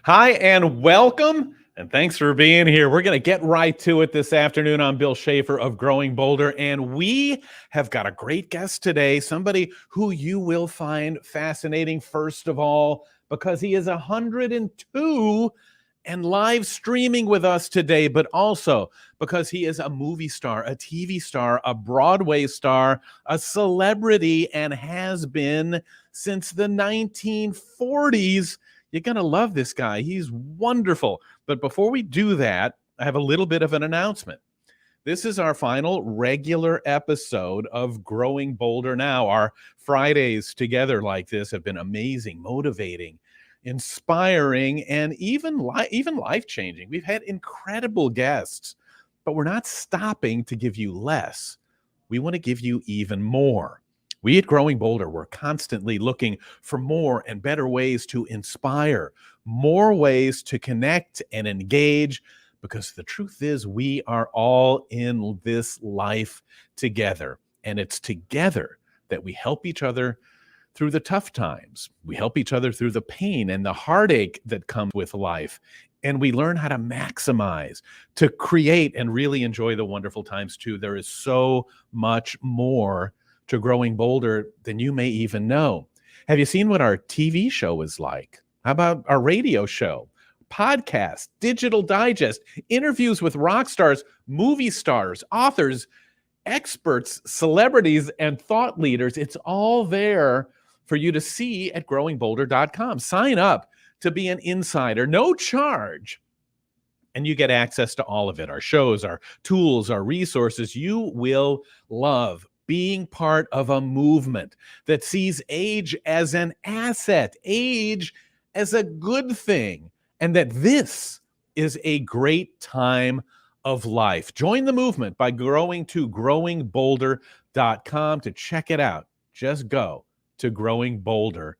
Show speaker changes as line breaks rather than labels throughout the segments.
Hi, and welcome, and thanks for being here. We're going to get right to it this afternoon. I'm Bill Schaefer of Growing Bolder, and we have got a great guest today, somebody who you will find fascinating, first of all, because he is 102 and live streaming with us today, but also because he is a movie star, a TV star, a Broadway star, a celebrity, and has been since the 1940s. You're going to love this guy. He's wonderful. But before we do that, I have a little bit of an announcement. This is our final regular episode of Growing Bolder Now. Our Fridays together like this have been amazing, motivating, inspiring, and even life-changing. We've had incredible guests, but we're not stopping to give you less. We want to give you even more. We at Growing Bolder, we're constantly looking for more and better ways to inspire, more ways to connect and engage, because the truth is we are all in this life together, and it's together that we help each other through the tough times. We help each other through the pain and the heartache that comes with life, and we learn how to maximize, to create, and really enjoy the wonderful times too. There is so much more to Growing Bolder than you may even know. Have you seen what our TV show is like? How about our radio show, podcast, digital digest, interviews with rock stars, movie stars, authors, experts, celebrities, and thought leaders? It's all there for you to see at growingbolder.com. Sign up to be an insider, no charge, and you get access to all of it. Our shows, our tools, our resources. You will love being part of a movement that sees age as an asset, age as a good thing, and that this is a great time of life. Join the movement by going to growingbolder.com to check it out. Just go to growingbolder.com.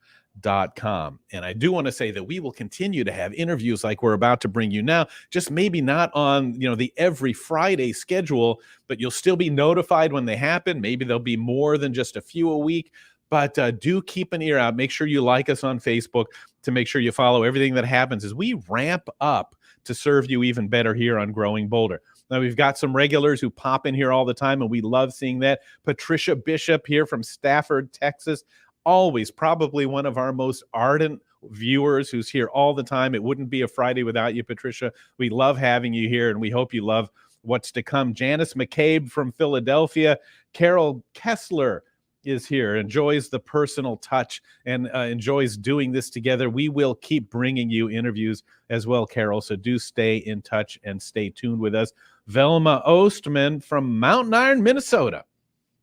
And I do want to say that we will continue to have interviews like we're about to bring you now, just maybe not on, the every Friday schedule, but you'll still be notified when they happen. Maybe there'll be more than just a few a week, but do keep an ear out. Make sure you like us on Facebook to make sure you follow everything that happens as we ramp up to serve you even better here on Growing Bolder. Now, we've got some regulars who pop in here all the time, and we love seeing that. Patricia Bishop here from Stafford, Texas. Always probably one of our most ardent viewers who's here all the time. It wouldn't be a Friday without you, Patricia. We love having you here, and we hope you love what's to come. Janice McCabe from Philadelphia. Carol Kessler is here, enjoys the personal touch and enjoys doing this together. We will keep bringing you interviews as well, Carol, so do stay in touch and stay tuned with us. Velma Ostman from Mountain Iron, Minnesota.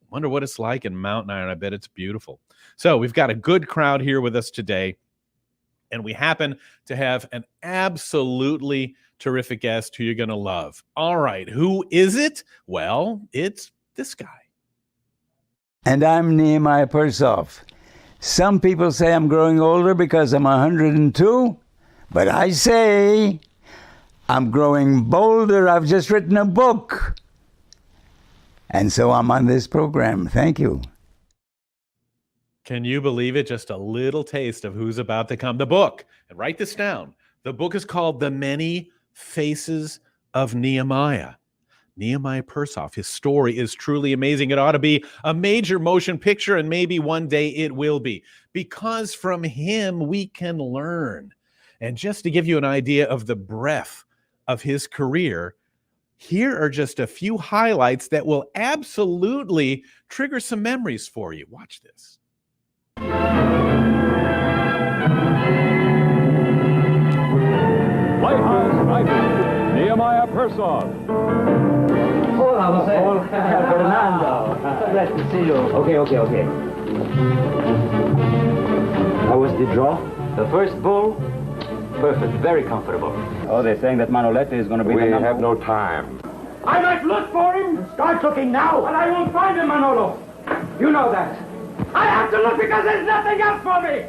Wonder what it's like in Mountain Iron. I bet it's beautiful. So we've got a good crowd here with us today, and we happen to have an absolutely terrific guest who you're going to love. All right, who is it? Well, it's this guy.
And I'm Nehemiah Persoff. Some people say I'm growing older because I'm 102, but I say I'm growing bolder. I've just written a book. And so I'm on this program. Thank you.
Can you believe it? Just a little taste of who's about to come. The book, and write this down. The book is called The Many Faces of Nehemiah. Nehemiah Persoff. His story is truly amazing. It ought to be a major motion picture, and maybe one day it will be, because from him we can learn. And just to give you an idea of the breadth of his career, here are just a few highlights that will absolutely trigger some memories for you. Watch this.
White House writer Nehemiah Persoff.
Hola, Jose. Fernando. Glad to see you. Okay.
How was the draw?
The first bull, perfect, very comfortable.
Oh, they're saying that Manolete is going to be
We
the number.
have no time.
I might look for him. Start looking now. But I won't find him, Manolo. You know that. I have to look because there's nothing else for me.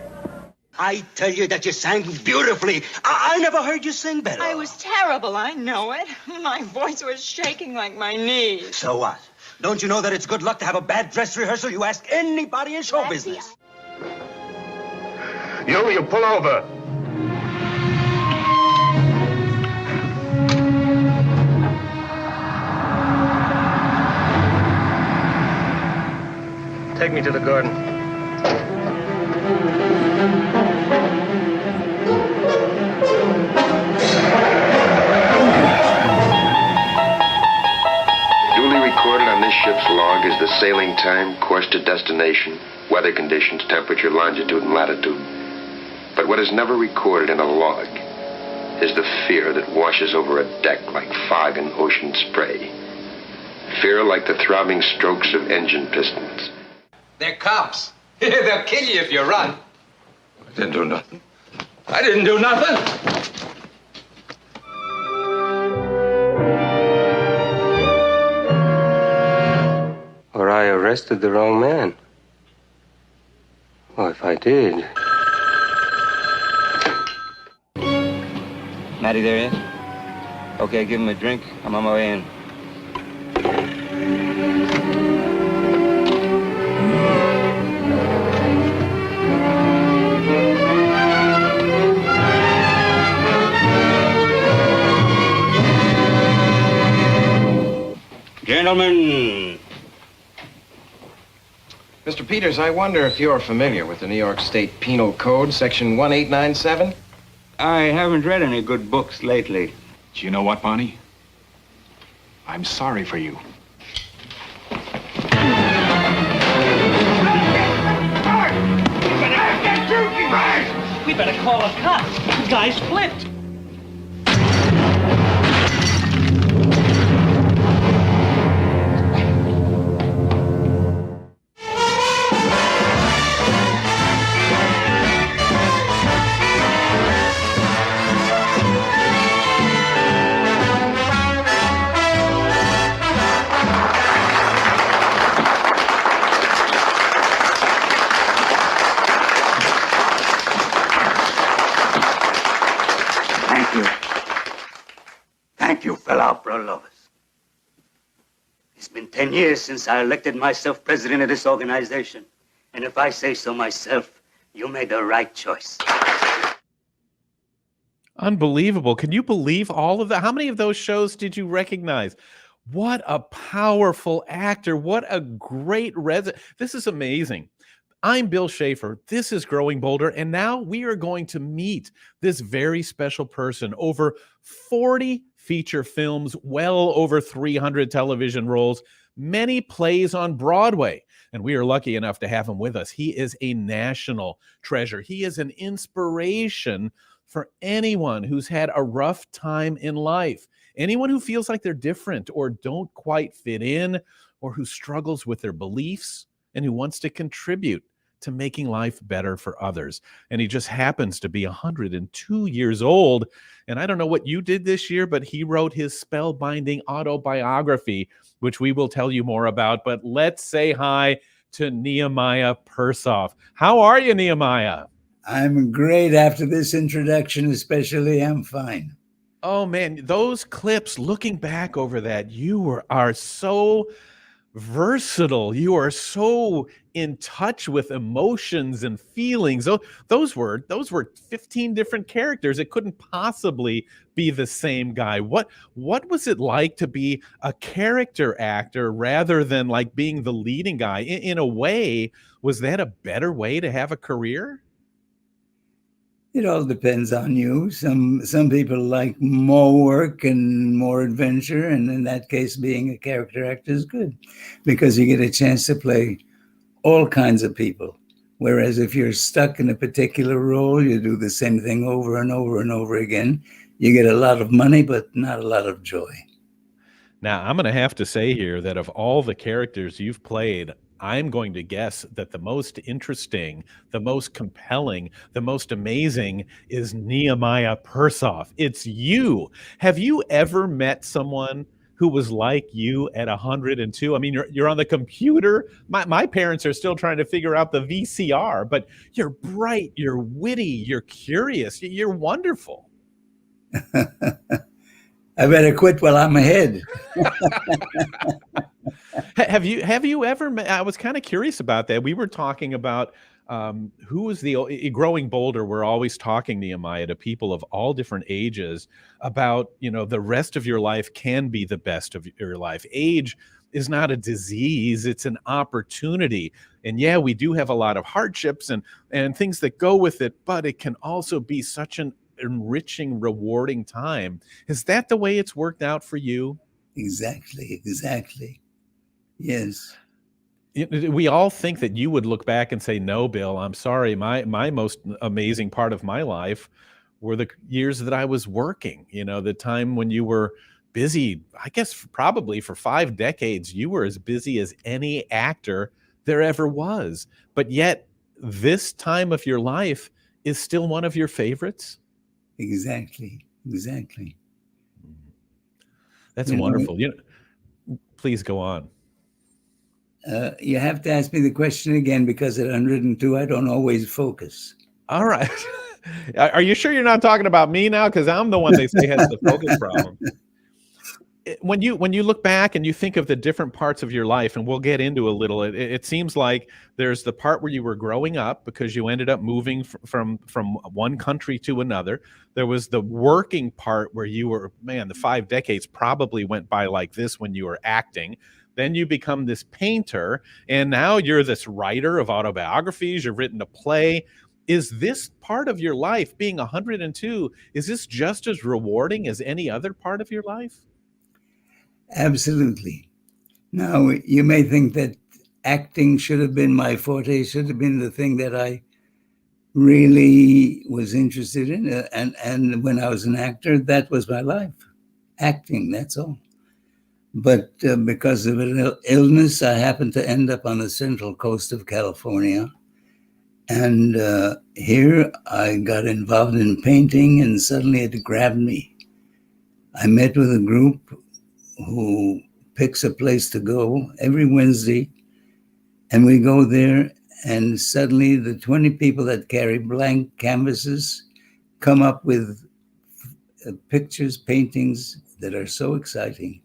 I tell you that you sang beautifully. I never heard you sing better.
I was terrible, I know it. My voice was shaking like my knees.
So what? Don't you know that it's good luck to have a bad dress rehearsal? You ask anybody in show business.
You pull over. take me to the garden.
Duly recorded on this ship's log is the sailing time, course to destination, weather conditions, temperature, longitude, and latitude. But what is never recorded in a log is the fear that washes over a deck like fog and ocean spray. Fear like the throbbing strokes of engine pistons.
They're cops. They'll kill you if you run.
I didn't do nothing. I didn't do nothing.
Or I arrested the wrong man. Well, if I did.
Matty there yet? Okay, give him a drink. I'm on my way in. Gentlemen.
Mr. Peters, I wonder if you're familiar with the New York State Penal Code, Section 1897?
I haven't read any good books lately.
Do you know what, Bonnie? I'm sorry for you.
We better call the cops. The guy's flipped.
Thank you, fellow opera lovers. It's been 10 years since I elected myself president of this organization. And if I say so myself, you made the right choice.
Unbelievable. Can you believe all of that? How many of those shows did you recognize? What a powerful actor. What a great This is amazing. I'm Bill Schaefer. This is Growing Bolder. And now we are going to meet this very special person. Over 40 feature films, well over 300 television roles, many plays on Broadway. And we are lucky enough to have him with us. He is a national treasure. He is an inspiration for anyone who's had a rough time in life, anyone who feels like they're different or don't quite fit in, or who struggles with their beliefs and who wants to contribute to making life better for others. And he just happens to be 102 years old. And I don't know what you did this year, but he wrote his spellbinding autobiography, which we will tell you more about. But let's say hi to Nehemiah Persoff. How are you, Nehemiah?
I'm great after this introduction, especially. I'm fine.
Oh, man, those clips, looking back over that, are so versatile. You are so in touch with emotions and feelings. Those were 15 different characters. It couldn't possibly be the same guy. What was it like to be a character actor rather than like being the leading guy? In a way, was that a better way to have a career?
It all depends on you. Some people like more work and more adventure, and in that case, being a character actor is good because you get a chance to play all kinds of people. Whereas if you're stuck in a particular role, you do the same thing over and over and over again. You get a lot of money, but not a lot of joy.
Now, I'm going to have to say here that of all the characters you've played, I'm going to guess that the most interesting, the most compelling, the most amazing is Nehemiah Persoff. It's you. Have you ever met someone who was like you at 102? I mean, you're on the computer. My parents are still trying to figure out the VCR, but you're bright, you're witty, you're curious, you're wonderful.
I better quit while I'm ahead.
Have you ever met, I was kind of curious about that. We were talking about who was growing bolder. We're always talking, Nehemiah, to people of all different ages about, the rest of your life can be the best of your life. Age is not a disease, it's an opportunity. And yeah, we do have a lot of hardships and things that go with it, but it can also be such an enriching, rewarding time. Is that the way it's worked out for you?
Exactly. Yes.
We all think that you would look back and say, "No, Bill, I'm sorry. My most amazing part of my life were the years that I was working." The time when you were busy. I guess probably for 5 decades, you were as busy as any actor there ever was. But yet, this time of your life is still one of your favorites.
Exactly.
That's wonderful. Please go on.
You have to ask me the question again, because at 102, I don't always focus.
All right. Are you sure you're not talking about me now? Because I'm the one they say has the focus problem. When you look back and you think of the different parts of your life, and we'll get into a little, it seems like there's the part where you were growing up because you ended up moving from one country to another. There was the working part where you were, man, the 5 decades probably went by like this when you were acting. Then you become this painter, and now you're this writer of autobiographies. You've written a play. Is this part of your life, being 102, is this just as rewarding as any other part of your life?
Absolutely. Now, you may think that acting should have been my forte, should have been the thing that I really was interested in. And when I was an actor, that was my life. Acting, that's all. But because of an illness, I happened to end up on the central coast of California. And here I got involved in painting, and suddenly it grabbed me. I met with a group who picks a place to go every Wednesday, and we go there, and suddenly the 20 people that carry blank canvases come up with pictures, paintings that are so exciting.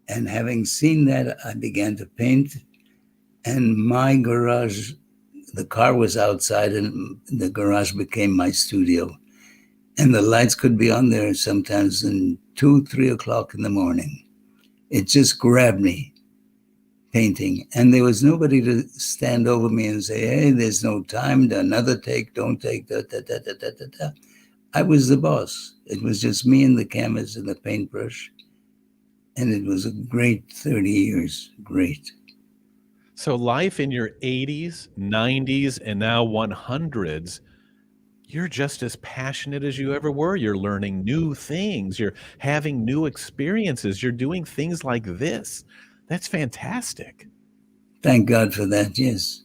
And having seen that, I began to paint, and my garage, the car was outside, and the garage became my studio. And the lights could be on there sometimes in 2, 3 o'clock in the morning. It just grabbed me, painting. And there was nobody to stand over me and say, "Hey, there's no time, another take, don't take, da, da, da, da, da, da, da." I was the boss. It was just me and the canvas and the paintbrush. And it was a great 30 years, great.
So life in your 80s, 90s, and now 100s, you're just as passionate as you ever were. You're learning new things. You're having new experiences. You're doing things like this. That's fantastic.
Thank God for that. Yes.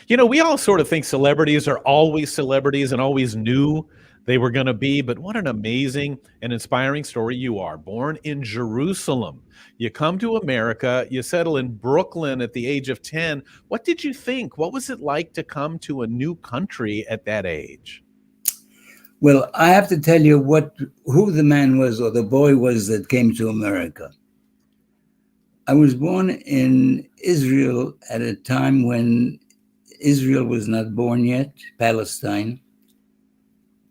We all sort of think celebrities are always celebrities and always knew they were going to be, but what an amazing and inspiring story you are. Born in Jerusalem, you come to America, you settle in Brooklyn at the age of 10. What did you think? What was it like to come to a new country at that age?
Well, I have to tell you who the man was, or the boy was, that came to America. I was born in Israel at a time when Israel was not born yet, Palestine.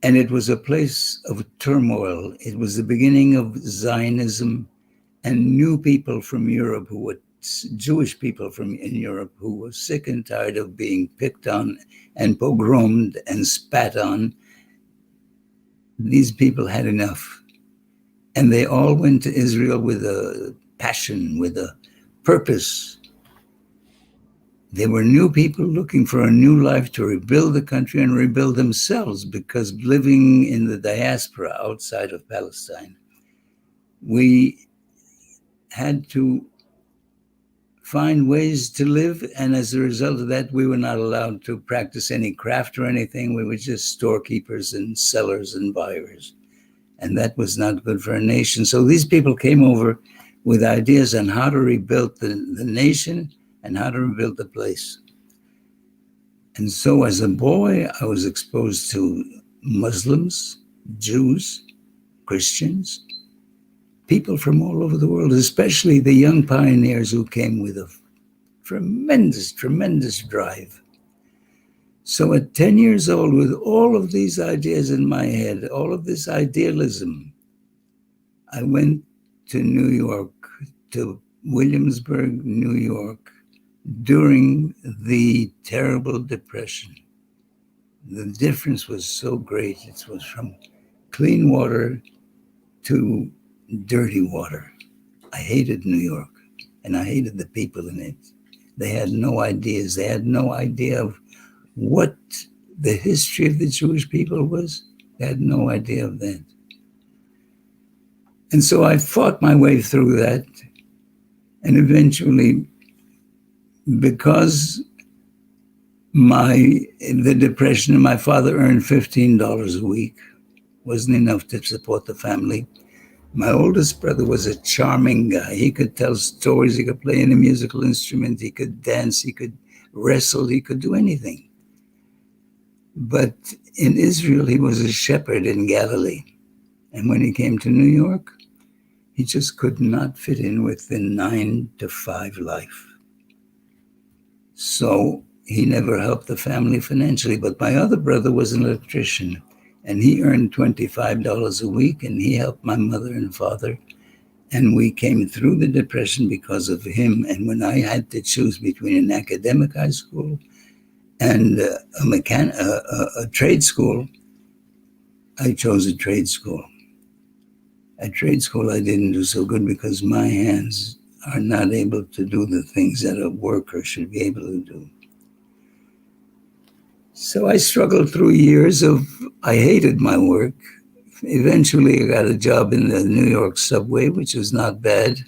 And it was a place of turmoil. It was the beginning of Zionism, and new people from Europe who were Jewish people in Europe who were sick and tired of being picked on and pogromed and spat on. These people had enough. And they all went to Israel with a passion, with a purpose. They were new people looking for a new life to rebuild the country and rebuild themselves, because living in the diaspora outside of Palestine, we had to find ways to live. And as a result of that, we were not allowed to practice any craft or anything. We were just storekeepers and sellers and buyers. And that was not good for a nation. So these people came over with ideas on how to rebuild the nation and how to rebuild the place. And so as a boy, I was exposed to Muslims, Jews, Christians, people from all over the world, especially the young pioneers who came with a tremendous, tremendous drive. So at 10 years old, with all of these ideas in my head, all of this idealism, I went to New York, to Williamsburg, New York, during the terrible Depression. The difference was so great. It was from clean water to dirty water. I hated New York, and I hated the people in it. They had no ideas. They had no idea of what the history of the Jewish people was. They had no idea of that. And so I fought my way through that. And eventually, because the Depression, and my father earned $15 a week, wasn't enough to support the family. My oldest brother was a charming guy. He could tell stories. He could play any musical instrument. He could dance. He could wrestle. He could do anything. But in Israel, he was a shepherd in Galilee. And when he came to New York, he just could not fit in with the 9-to-5 life. So he never helped the family financially. But my other brother was an electrician, and he earned $25 a week, and he helped my mother and father. And we came through the Depression because of him. And when I had to choose between an academic high school and a trade school, I chose a trade school. At trade school, I didn't do so good because my hands are not able to do the things that a worker should be able to do. So I struggled through years I hated my work. Eventually, I got a job in the New York subway, which was not bad.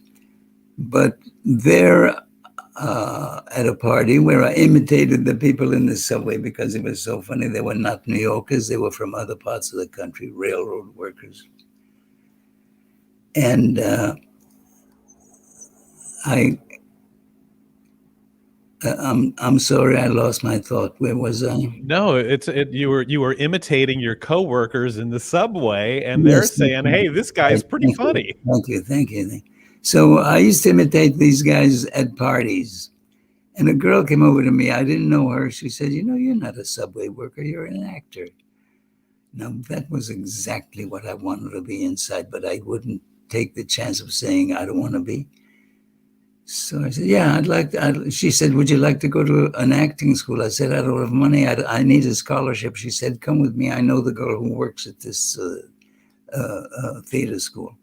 But there, at a party where I imitated the people in the subway because it was so funny. They were not New Yorkers. They were from other parts of the country, railroad workers. And I'm sorry, I lost my thought. Where was I?
No, you were imitating your coworkers in the subway, and they're saying, "Hey, this guy's pretty funny."
Thank you. So I used to imitate these guys at parties, and a girl came over to me. I didn't know her. She said, "You know, you're not a subway worker. You're an actor." Now that was exactly what I wanted to be inside, but I wouldn't take the chance of saying I don't want to be. So I said, yeah, I'd like to. She said, would you like to go to an acting school? I said, I don't have money. I need a scholarship. She said, come with me. I know the girl who works at this theater school.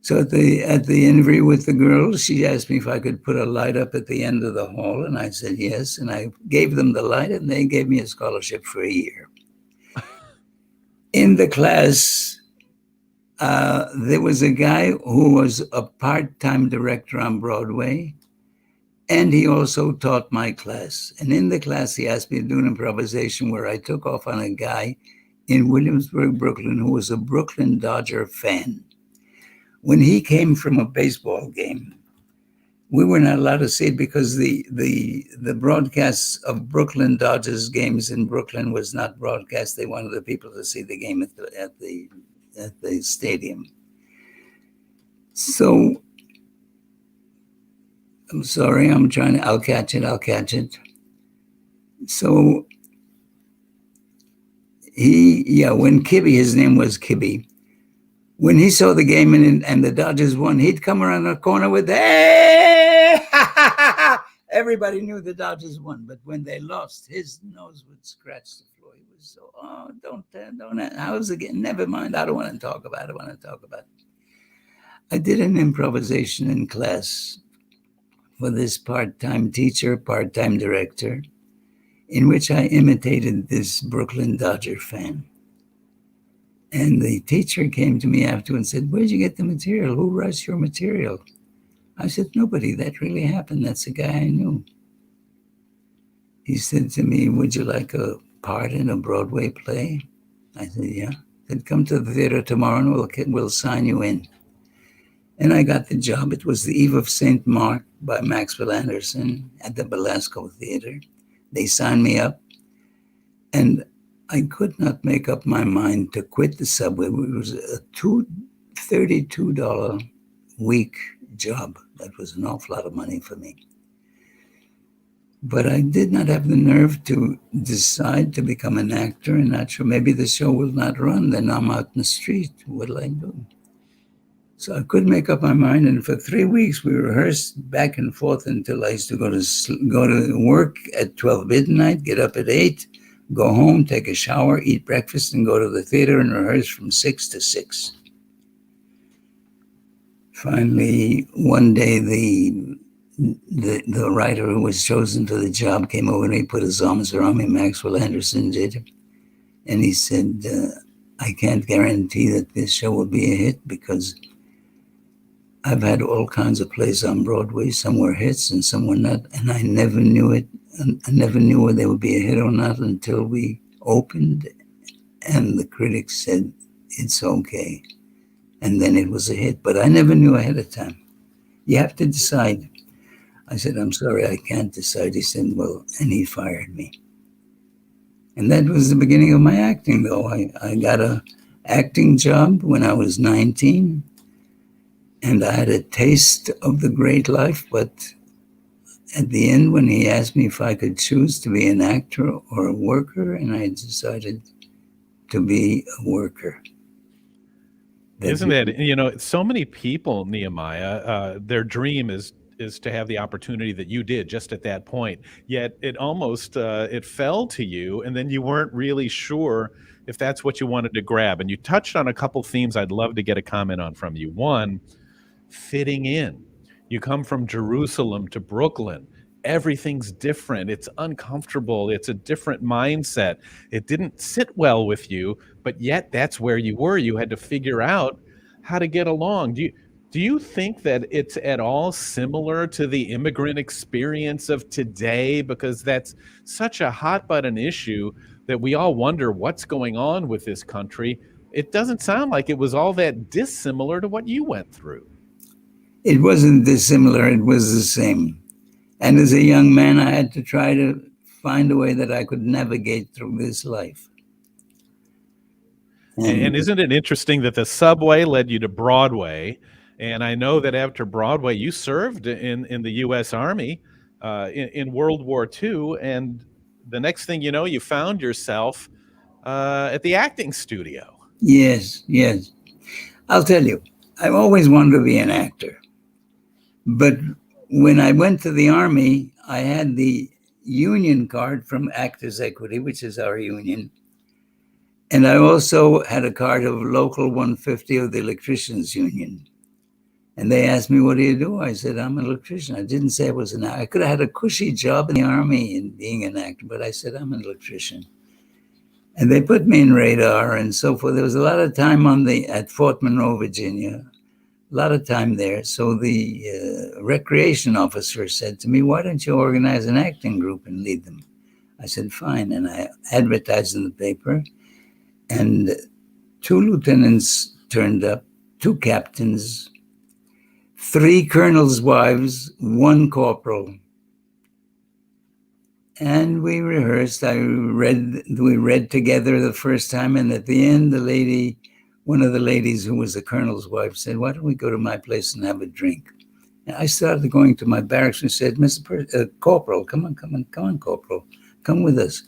So at the interview with the girl, she asked me if I could put a light up at the end of the hall. And I said, yes. And I gave them the light, and they gave me a scholarship for a year. In the class, there was a guy who was a part-time director on Broadway, and he also taught my class. And in the class, he asked me to do an improvisation where I took off on a guy in Williamsburg, Brooklyn, who was a Brooklyn Dodger fan. When he came from a baseball game, we were not allowed to see it because the broadcasts of Brooklyn Dodgers games in Brooklyn was not broadcast. They wanted the people to see the game at the stadium. So I'm sorry, I'll catch it. So when Kibby, his name was Kibby, when he saw the game and the Dodgers won, he'd come around the corner with, hey! Everybody knew the Dodgers won, but when they lost, his nose would scratch the floor. He was so, don't. How's the game? Never mind. I don't want to talk about it. I did an improvisation in class for this part-time teacher, part-time director, in which I imitated this Brooklyn Dodger fan. And the teacher came to me after and said, where'd you get the material? Who writes your material? I said, nobody. That really happened. That's a guy I knew. He said to me, would you like a part in a Broadway play? I said, yeah. He said, come to the theater tomorrow and we'll sign you in. And I got the job. It was The Eve of St. Mark by Maxwell Anderson at the Belasco Theater. They signed me up. And I could not make up my mind to quit the subway. It was a $32 week job. That was an awful lot of money for me. But I did not have the nerve to decide to become an actor, and not sure, maybe the show will not run, then I'm out in the street. What'll I do? So I couldn't make up my mind, and for 3 weeks we rehearsed back and forth until I used to go to work at 12 midnight, get up at 8, go home, take a shower, eat breakfast, and go to the theater and rehearse from 6 to 6. Finally, one day the writer who was chosen for the job came over and he put his arms around me. Maxwell Anderson did, and he said, I can't guarantee that this show will be a hit because I've had all kinds of plays on Broadway. Some were hits and some were not, and I never knew it. I never knew whether they would be a hit or not until we opened and the critics said it's okay, and then it was a hit. But I never knew ahead of time. You have to decide. I said, I'm sorry, I can't decide. He said, well, and he fired me. And that was the beginning of my acting, though. I got an acting job when I was 19, and I had a taste of the great life. But at the end, when he asked me if I could choose to be an actor or a worker, and I decided to be a worker.
Isn't it, so many people, Nehemiah, their dream is to have the opportunity that you did just at that point, yet it almost it fell to you, and then you weren't really sure if that's what you wanted to grab. And you touched on a couple themes I'd love to get a comment on from you. One, fitting in. You come from Jerusalem to Brooklyn. Everything's different. It's uncomfortable. It's a different mindset. It didn't sit well with you, but yet that's where you were. You had to figure out how to get along. Do you think that it's at all similar to the immigrant experience of today? Because that's such a hot button issue that we all wonder what's going on with this country. It doesn't sound like it was all that dissimilar to what you went through.
It wasn't dissimilar. It was the same. And as a young man, I had to try to find a way that I could navigate through this life.
And isn't it interesting that the subway led you to Broadway? And I know that after Broadway, you served in the U.S. Army in World War II. And the next thing you know, you found yourself at the acting studio.
Yes, yes. I'll tell you, I've always wanted to be an actor. But when I went to the Army, I had the union card from Actors Equity, which is our union. And I also had a card of Local 150 of the Electricians Union. And they asked me, what do you do? I said, I'm an electrician. I didn't say I was an actor. I could have had a cushy job in the Army and being an actor, but I said, I'm an electrician. And they put me in radar and so forth. There was a lot of time at Fort Monroe, Virginia, a lot of time there. So the recreation officer said to me, why don't you organize an acting group and lead them? I said, fine. And I advertised in the paper. And 2 lieutenants turned up, 2 captains, 3 colonels' wives, 1 corporal. And we rehearsed. We read together the first time. And at the end, one of the ladies who was the colonel's wife said, why don't we go to my place and have a drink? And I started going to my barracks and said, Corporal, come on, Corporal, come with us.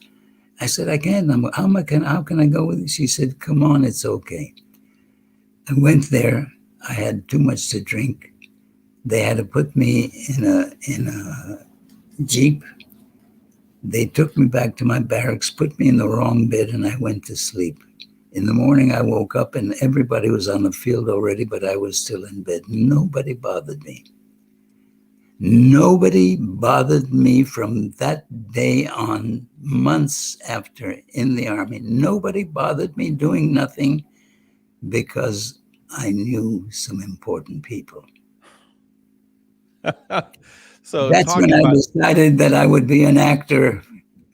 I said, I can't. How can I go with you? She said, come on, it's okay. I went there. I had too much to drink. They had to put me in a Jeep. They took me back to my barracks, put me in the wrong bed, and I went to sleep. In the morning, I woke up and everybody was on the field already, but I was still in bed. Nobody bothered me. Nobody bothered me from that day on, months after in the Army. Nobody bothered me doing nothing because I knew some important people.
So
that's when I decided that I would be an actor.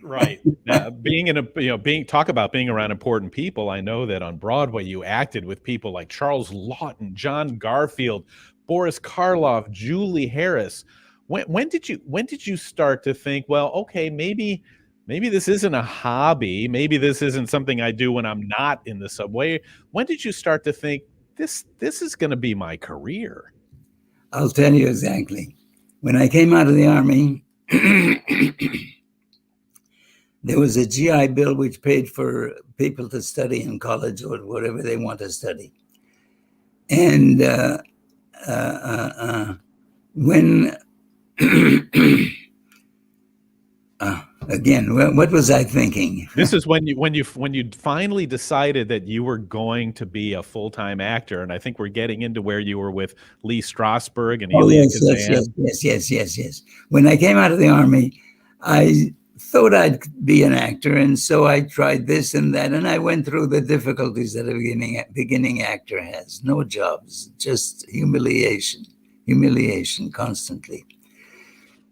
Right. Talk about being around important people. I know that on Broadway, you acted with people like Charles Lawton, John Garfield, Boris Karloff, Julie Harris. When did you start to think, well, okay, maybe this isn't a hobby. Maybe this isn't something I do when I'm not in the subway. When did you start to think this is going to be my career.
I'll tell you exactly. When I came out of the Army, there was a GI Bill which paid for people to study in college or whatever they want to study. And when again, what was I thinking?
This is when you finally decided that you were going to be a full-time actor, and I think we're getting into where you were with Lee Strasberg and Elia Kazan.
Yes. When I came out of the Army, I thought I'd be an actor, and so I tried this and that, and I went through the difficulties that a beginning actor has. No jobs, just humiliation constantly.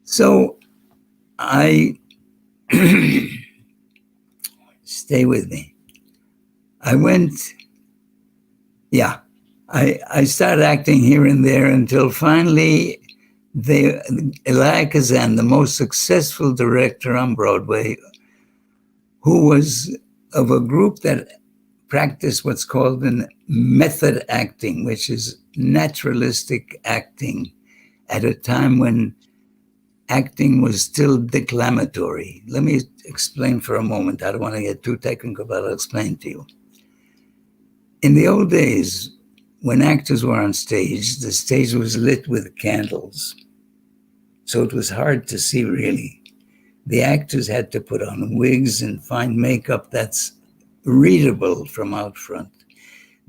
So I stay with me. I started acting here and there until finally Elia Kazan, the most successful director on Broadway, who was of a group that practiced what's called an method acting, which is naturalistic acting at a time when acting was still declamatory. Let me explain for a moment. I don't want to get too technical, but I'll explain to you. In the old days, when actors were on stage, the stage was lit with candles. So it was hard to see, really. The actors had to put on wigs and fine makeup that's readable from out front.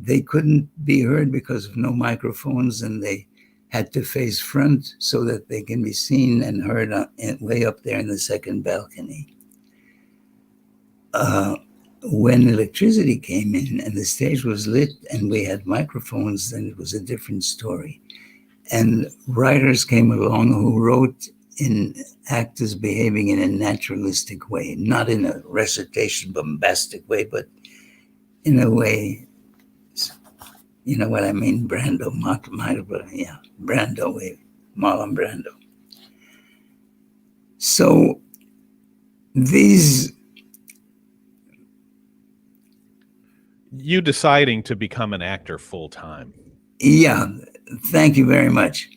They couldn't be heard because of no microphones, and they had to face front so that they can be seen and heard way up there in the second balcony. When electricity came in and the stage was lit and we had microphones, then it was a different story. And writers came along who wrote in actors behaving in a naturalistic way, not in a recitation, bombastic way, but in a way, you know what I mean? Brando, Brando way, Marlon Brando. So
you deciding to become an actor full time.
Yeah, thank you very much.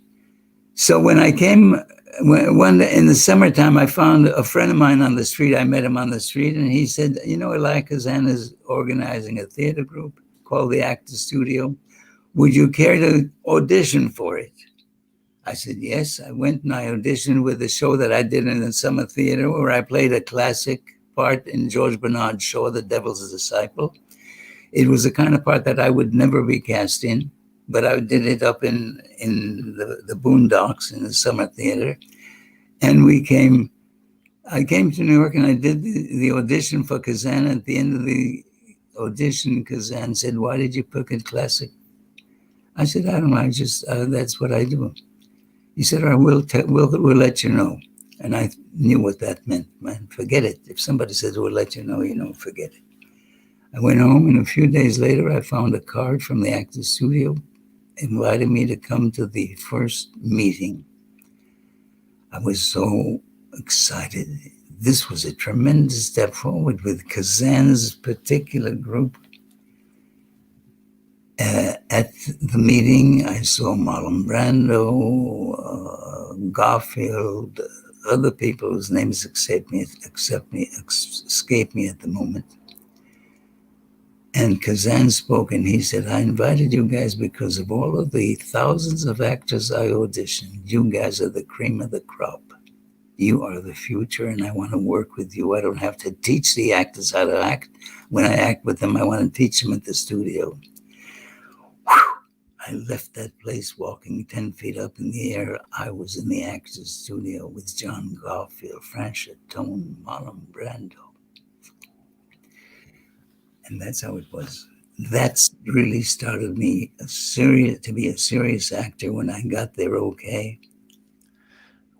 So when I came, one day in the summertime, I found a friend of mine on the street. I met him on the street, and he said, you know, Elia Kazan is organizing a theater group called the Actors Studio. Would you care to audition for it? I said, yes. I went and I auditioned with a show that I did in the summer theater where I played a classic part in George Bernard's show, The Devil's Disciple. It was the kind of part that I would never be cast in, but I did it up in the Boondocks in the summer theater. And I came to New York and I did the audition for Kazan. At the end of the audition, Kazan said, why did you pick a classic? I said, I don't know, I just, that's what I do. He said, all right, we'll let you know. And I knew what that meant, man, forget it. If somebody says, we'll let you know, forget it. I went home, and a few days later, I found a card from the Actors Studio inviting me to come to the first meeting. I was so excited. This was a tremendous step forward with Kazan's particular group. At the meeting, I saw Marlon Brando, Garfield, other people whose names escape me at the moment. And Kazan spoke, and he said, I invited you guys because of all of the thousands of actors I auditioned. You guys are the cream of the crop. You are the future, and I want to work with you. I don't have to teach the actors how to act. When I act with them, I want to teach them at the studio. I left that place walking 10 feet up in the air. I was in the Actors Studio with John Garfield, Frank Chatone, Marlon Brando. And that's how it was. That's really started me to be a serious actor when I got there, okay.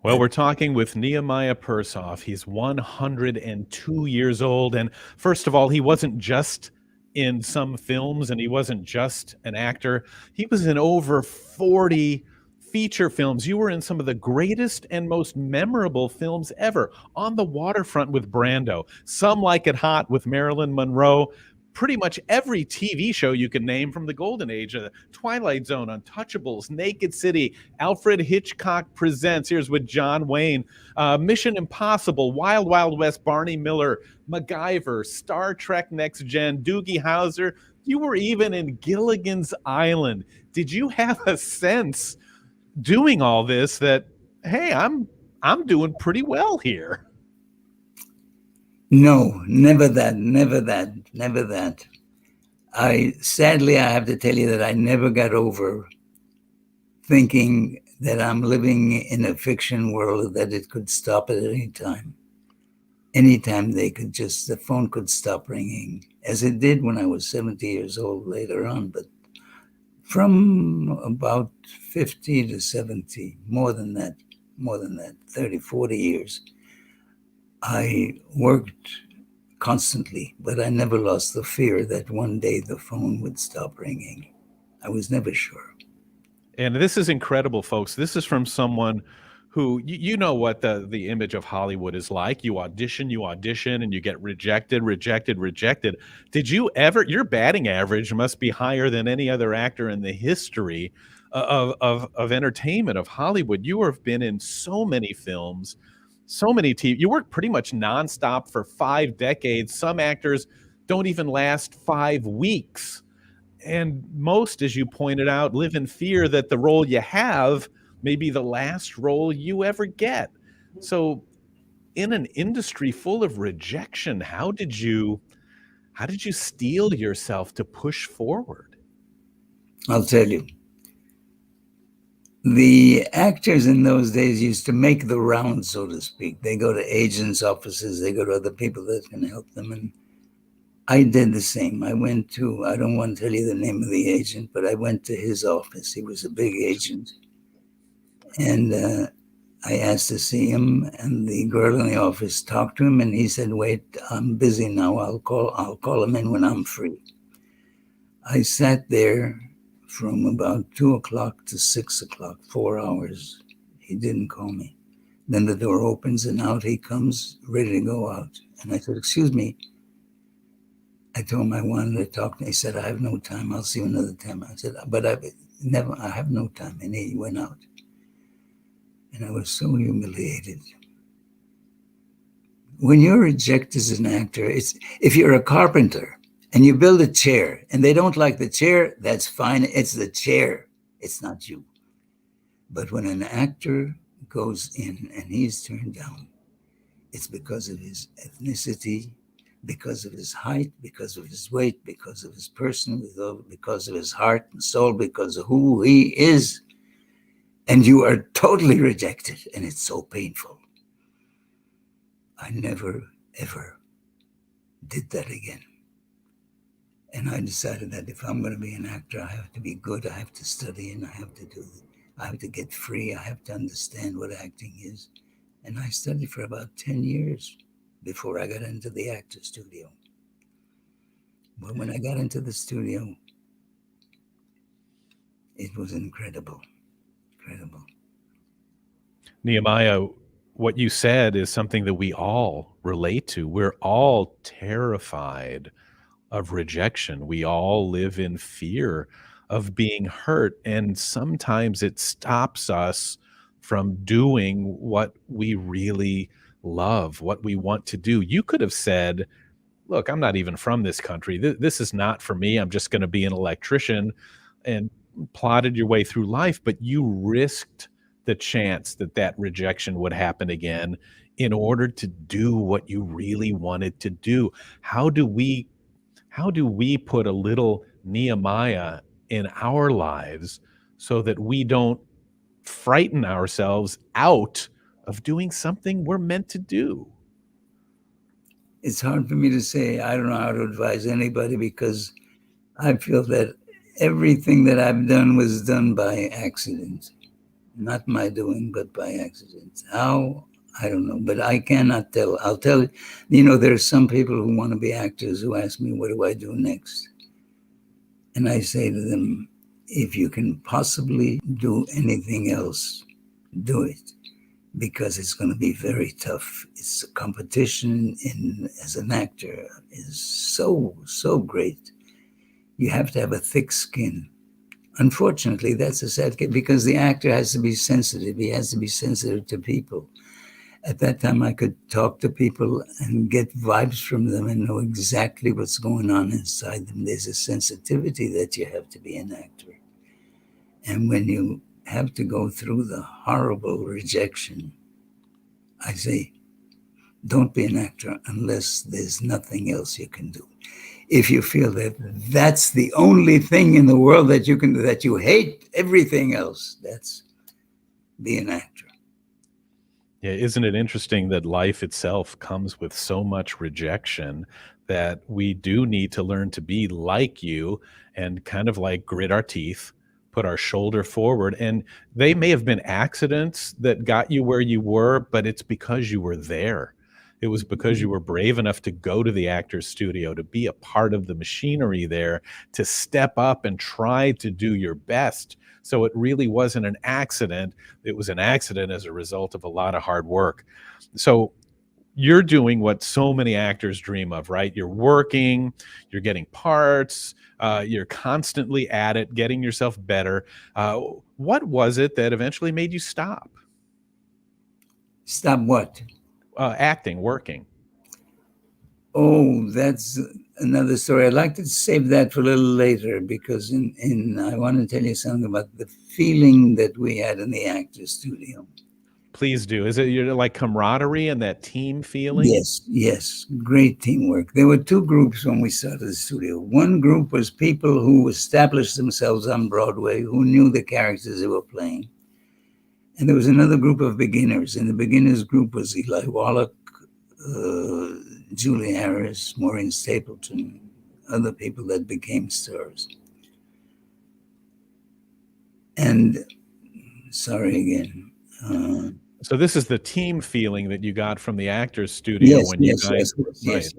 Well, we're talking with Nehemiah Persoff. He's 102 years old. And first of all, he wasn't just in some films, and he wasn't just an actor. He was in over 40 feature films. You were in some of the greatest and most memorable films ever. On the Waterfront with Brando, Some Like It Hot with Marilyn Monroe, pretty much every TV show you can name from the golden age, Twilight Zone, Untouchables, Naked City, Alfred Hitchcock Presents, here's with John Wayne, Mission Impossible, Wild Wild West, Barney Miller, MacGyver, Star Trek Next Gen, Doogie Howser. You were even in Gilligan's Island. Did you have a sense doing all this that, hey, I'm doing pretty well here?
No, never that. Sadly, I have to tell you that I never got over thinking that I'm living in a fiction world, that it could stop at any time. Anytime the phone could stop ringing, as it did when I was 70 years old later on. But from about 50 to 70, more than that, 30, 40 years, I worked constantly, but I never lost the fear that one day the phone would stop ringing. I was never sure.
And this is incredible, folks. This is from someone who, you know what the image of Hollywood is like. You audition, and you get rejected. Did you ever, your batting average must be higher than any other actor in the history of entertainment, of Hollywood. You have been in so many films, so many TV. You worked pretty much nonstop for 5 decades. Some actors don't even last 5 weeks. And most, as you pointed out, live in fear that the role you have may be the last role you ever get. So in an industry full of rejection, how did you steel yourself to push forward?
I'll tell you. The actors in those days used to make the rounds, so to speak. They go to agents' offices, they go to other people that can help them. And I did the same. I went to, I don't want to tell you the name of the agent, but I went to his office. He was a big agent. And I asked to see him, and the girl in the office talked to him, and he said, "Wait, I'm busy now. I'll call him in when I'm free." I sat there from about 2 o'clock to 6 o'clock, 4 hours. He didn't call me. Then the door opens and out he comes, ready to go out. And I said, "Excuse me." I told him I wanted to talk to him. He said, "I have no time. I'll see you another time." I said, "But I have no time." And he went out. And I was so humiliated. When you're rejected as an actor, if you're a carpenter and you build a chair and they don't like the chair, that's fine. It's the chair. It's not you. But when an actor goes in and he's turned down, it's because of his ethnicity, because of his height, because of his weight, because of his person, because of his heart and soul, because of who he is. And you are totally rejected, and it's so painful. I never, ever did that again. And I decided that if I'm going to be an actor, I have to be good, I have to study, and I have to get free, I have to understand what acting is. And I studied for about 10 years before I got into the actor studio. But when I got into the studio, it was incredible.
Nehemiah, what you said is something that we all relate to. We're all terrified of rejection. We all live in fear of being hurt. And sometimes it stops us from doing what we really love, what we want to do. You could have said, "Look, I'm not even from this country. This is not for me. I'm just going to be an electrician," and plodded your way through life. But you risked the chance that rejection would happen again in order to do what you really wanted to do. How do we put a little Nehemiah in our lives so that we don't frighten ourselves out of doing something we're meant to do?
It's hard for me to say. I don't know how to advise anybody, because I feel that everything that I've done was done by accident. Not my doing, but by accident. How? I don't know, but I cannot tell. I'll tell you, there are some people who want to be actors who ask me, "What do I do next?" And I say to them, if you can possibly do anything else, do it. because it's going to be very tough. It's a competition as an actor is so great. You have to have a thick skin. Unfortunately, that's a sad case because the actor has to be sensitive. He has to be sensitive to people. At that time, I could talk to people and get vibes from them and know exactly what's going on inside them. There's a sensitivity that you have to be an actor. And when you have to go through the horrible rejection, I say, don't be an actor unless there's nothing else you can do. If you feel that that's the only thing in the world that you can do, that you hate everything else, that's be an actor.
Yeah, isn't it interesting that life itself comes with so much rejection that we do need to learn to be like you and kind of like grit our teeth, put our shoulder forward. And they may have been accidents that got you where you were, but it's because you were there. It was because you were brave enough to go to the actor's studio, to be a part of the machinery there, to step up and try to do your best. So it really wasn't an accident. It was an accident as a result of a lot of hard work. So you're doing what so many actors dream of, right? You're working, you're getting parts, you're constantly at it, getting yourself better. What was it that eventually made you stop?
Stop what?
Acting, working.
Oh, that's another story. I'd like to save that for a little later because I want to tell you something about the feeling that we had in the actor's studio.
Please do. Is it your like camaraderie and that team feeling?
Yes. Great teamwork. There were two groups when we started the studio. One group was people who established themselves on Broadway, who knew the characters they were playing. And there was another group of beginners. And the beginners group was Eli Wallach, Julie Harris, Maureen Stapleton, other people that became stars. And
sorry again. So this is the team feeling that you got from the actors studio when you guys.
Yes.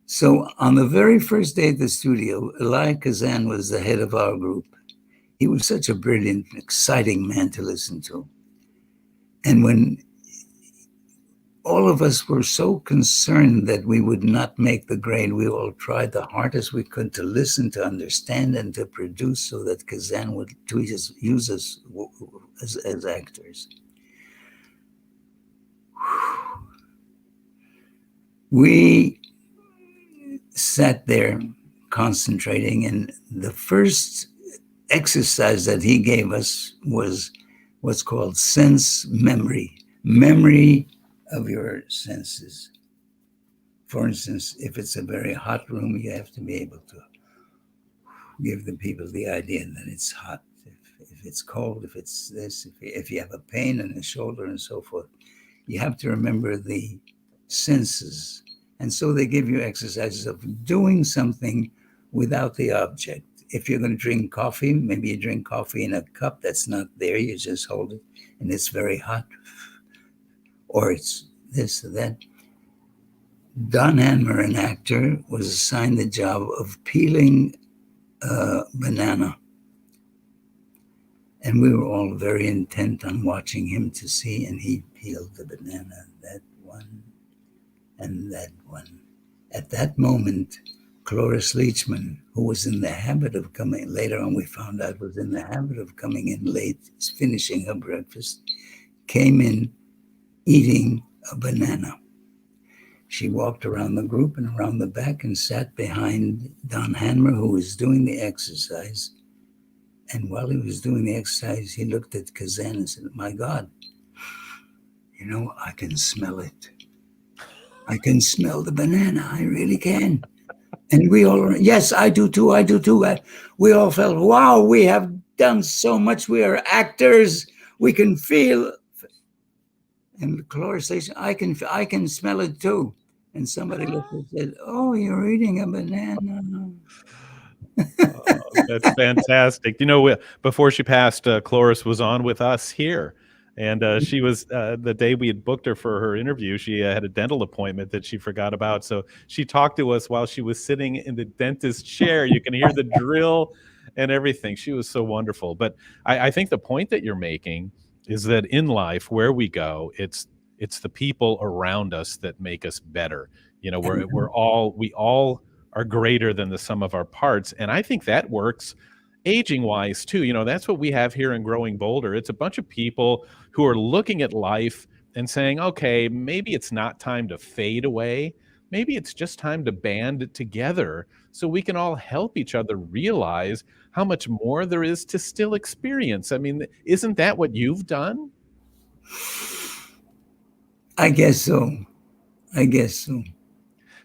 So on the very first day at the studio, Eli Kazan was the head of our group. He was such a brilliant, exciting man to listen to. And when all of us were so concerned that we would not make the grade, we all tried the hardest we could to listen, to understand, and to produce so that Kazan would use us as actors. We sat there concentrating, and the first exercise that he gave us was what's called sense memory of your senses. For instance, if it's a very hot room, you have to be able to give the people the idea that it's hot. If it's cold, if it's this, if you have a pain in the shoulder and so forth, you have to remember the senses. And so they give you exercises of doing something without the object. If you're going to drink coffee, maybe you drink coffee in a cup that's not there, you just hold it, and it's very hot. Or it's this or that. Don Hanmer, an actor, was assigned the job of peeling a banana. And we were all very intent on watching him to see, and he peeled the banana, that one and that one. At that moment, Cloris Leachman, who was in the habit of coming, later on we found out was in the habit of coming in late, finishing her breakfast, came in eating a banana. She walked around the group and around the back and sat behind Don Hanmer, who was doing the exercise. And while he was doing the exercise, he looked at Kazan and said, "My God, you know, I can smell it. I can smell the banana. I really can." And we all, yes, I do too. We all felt, wow, we have done so much. We are actors. We can feel. And Cloris says, I can smell it too. And somebody looked and said, "Oh, you're eating a banana."
That's fantastic. You know, before she passed, Cloris was on with us here. And she was, the day we had booked her for her interview, she had a dental appointment that she forgot about. So she talked to us while she was sitting in the dentist chair. You can hear the drill and everything. She was so wonderful. But I think the point that you're making is that in life, where we go, it's the people around us that make us better. You know, we all are greater than the sum of our parts. And I think that works aging wise too. You know, that's what we have here in Growing Bolder. It's a bunch of people who are looking at life and saying, okay, maybe it's not time to fade away. Maybe it's just time to band together so we can all help each other realize how much more there is to still experience. I mean, isn't that what you've done?
I guess so.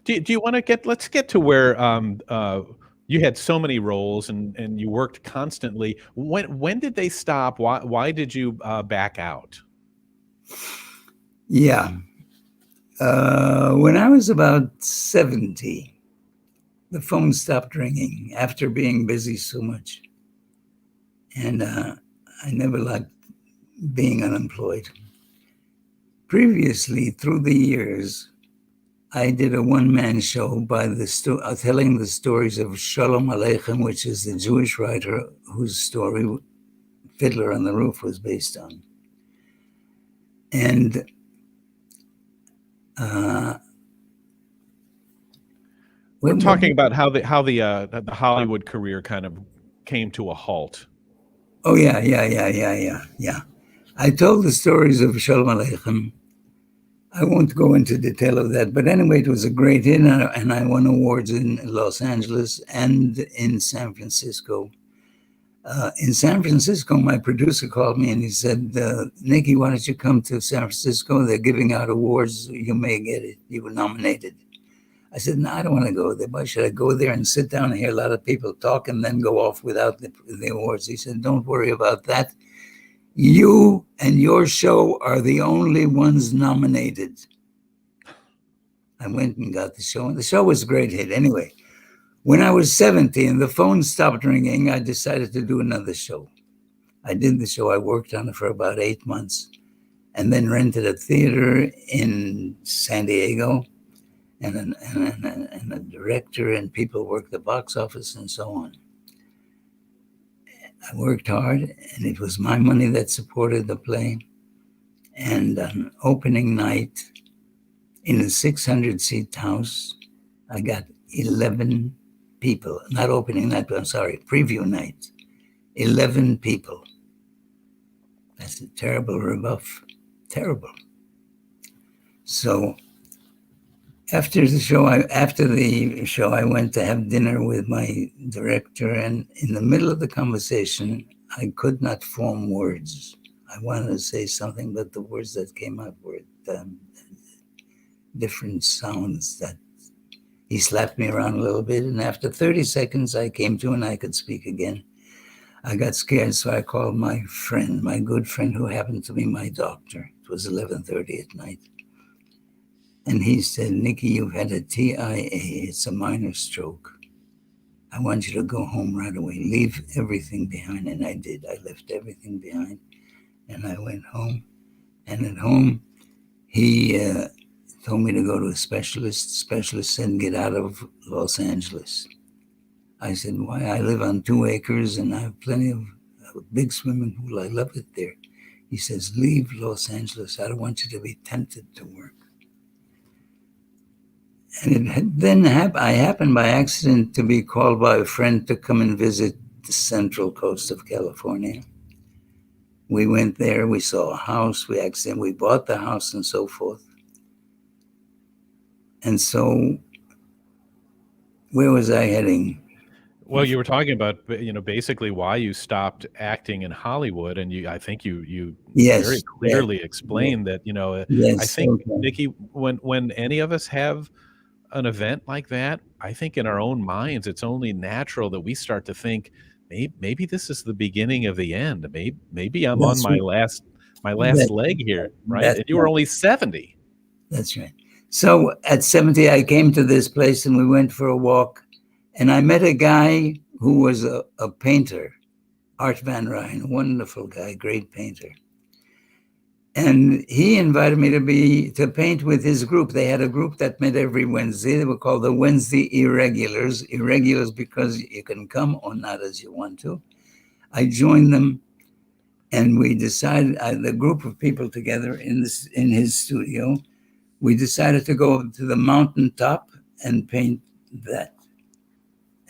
Do you want to let's get to where you had so many roles and you worked constantly. When did they stop? Why did you back out?
Yeah. When I was about 70, the phone stopped ringing after being busy so much. And I never liked being unemployed. Previously, through the years, I did a one-man show by telling the stories of Shalom Aleichem, which is the Jewish writer whose story Fiddler on the Roof was based on. And
we're talking about how the Hollywood career kind of came to a halt.
Oh, yeah. I told the stories of Shalom Aleichem. I won't go into detail of that, but anyway, it was a great hit, and I won awards in Los Angeles and in San Francisco. In San Francisco, my producer called me and he said, Nicky, why don't you come to San Francisco? They're giving out awards. You may get it. You were nominated. I said, no, I don't want to go there. Why should I go there and sit down and hear a lot of people talk and then go off without the awards? He said, don't worry about that. You and your show are the only ones nominated. I went and got the show, and the show was a great hit. Anyway, when I was 70 and the phone stopped ringing, I decided to do another show. I did the show. I worked on it for about 8 months and then rented a theater in San Diego, and a director and people worked the box office and so on. I worked hard, and it was my money that supported the play. And on opening night, in a 600-seat house, I got 11 people. Not opening night, but I'm sorry, preview night. 11 people. That's a terrible rebuff. Terrible. So after the show, I went to have dinner with my director, and in the middle of the conversation, I could not form words. I wanted to say something, but the words that came out were different sounds. That he slapped me around a little bit, and after 30 seconds, I came to and I could speak again. I got scared, so I called my friend, my good friend, who happened to be my doctor. It was 11:30 at night. And he said, Nicky, you've had a TIA. It's a minor stroke. I want you to go home right away. Leave everything behind. And I did. I left everything behind. And I went home. And at home, he told me to go to a specialist. The specialist said, get out of Los Angeles. I said, why? I live on 2 acres and I have plenty of a big swimming pool. I love it there. He says, leave Los Angeles. I don't want you to be tempted to work. And I happened by accident to be called by a friend to come and visit the central coast of California. We went there, we saw a house, we bought the house and so forth. And so, where was I heading?
Well, you were talking about, basically why you stopped acting in Hollywood, and I think you
yes,
very clearly explained that,
yes,
I think,
okay.
Nicky, when any of us have an event like that, I think in our own minds, it's only natural that we start to think, maybe this is the beginning of the end. Maybe I'm on my last leg here, right? And you were only 70.
That's right. So at 70, I came to this place and we went for a walk, and I met a guy who was a painter, Art Van Rijn, a wonderful guy, great painter. And he invited me to paint with his group. They had a group that met every Wednesday. They were called the Wednesday Irregulars. Irregulars because you can come or not as you want to. I joined them, And we decided, the group of people together in his studio, we decided to go to the mountaintop and paint that.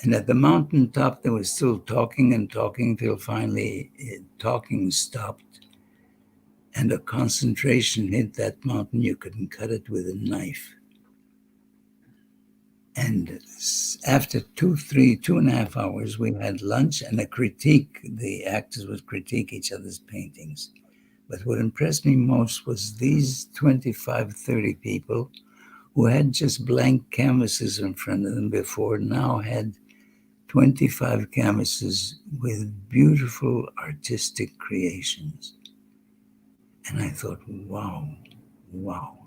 And at the mountaintop, they were still talking and talking till finally talking stopped. And a concentration hit that mountain. You couldn't cut it with a knife. And after 2.5 hours, we had lunch and a critique. The actors would critique each other's paintings. But what impressed me most was these 25, 30 people who had just blank canvases in front of them before, now had 25 canvases with beautiful artistic creations. And I thought, wow, wow.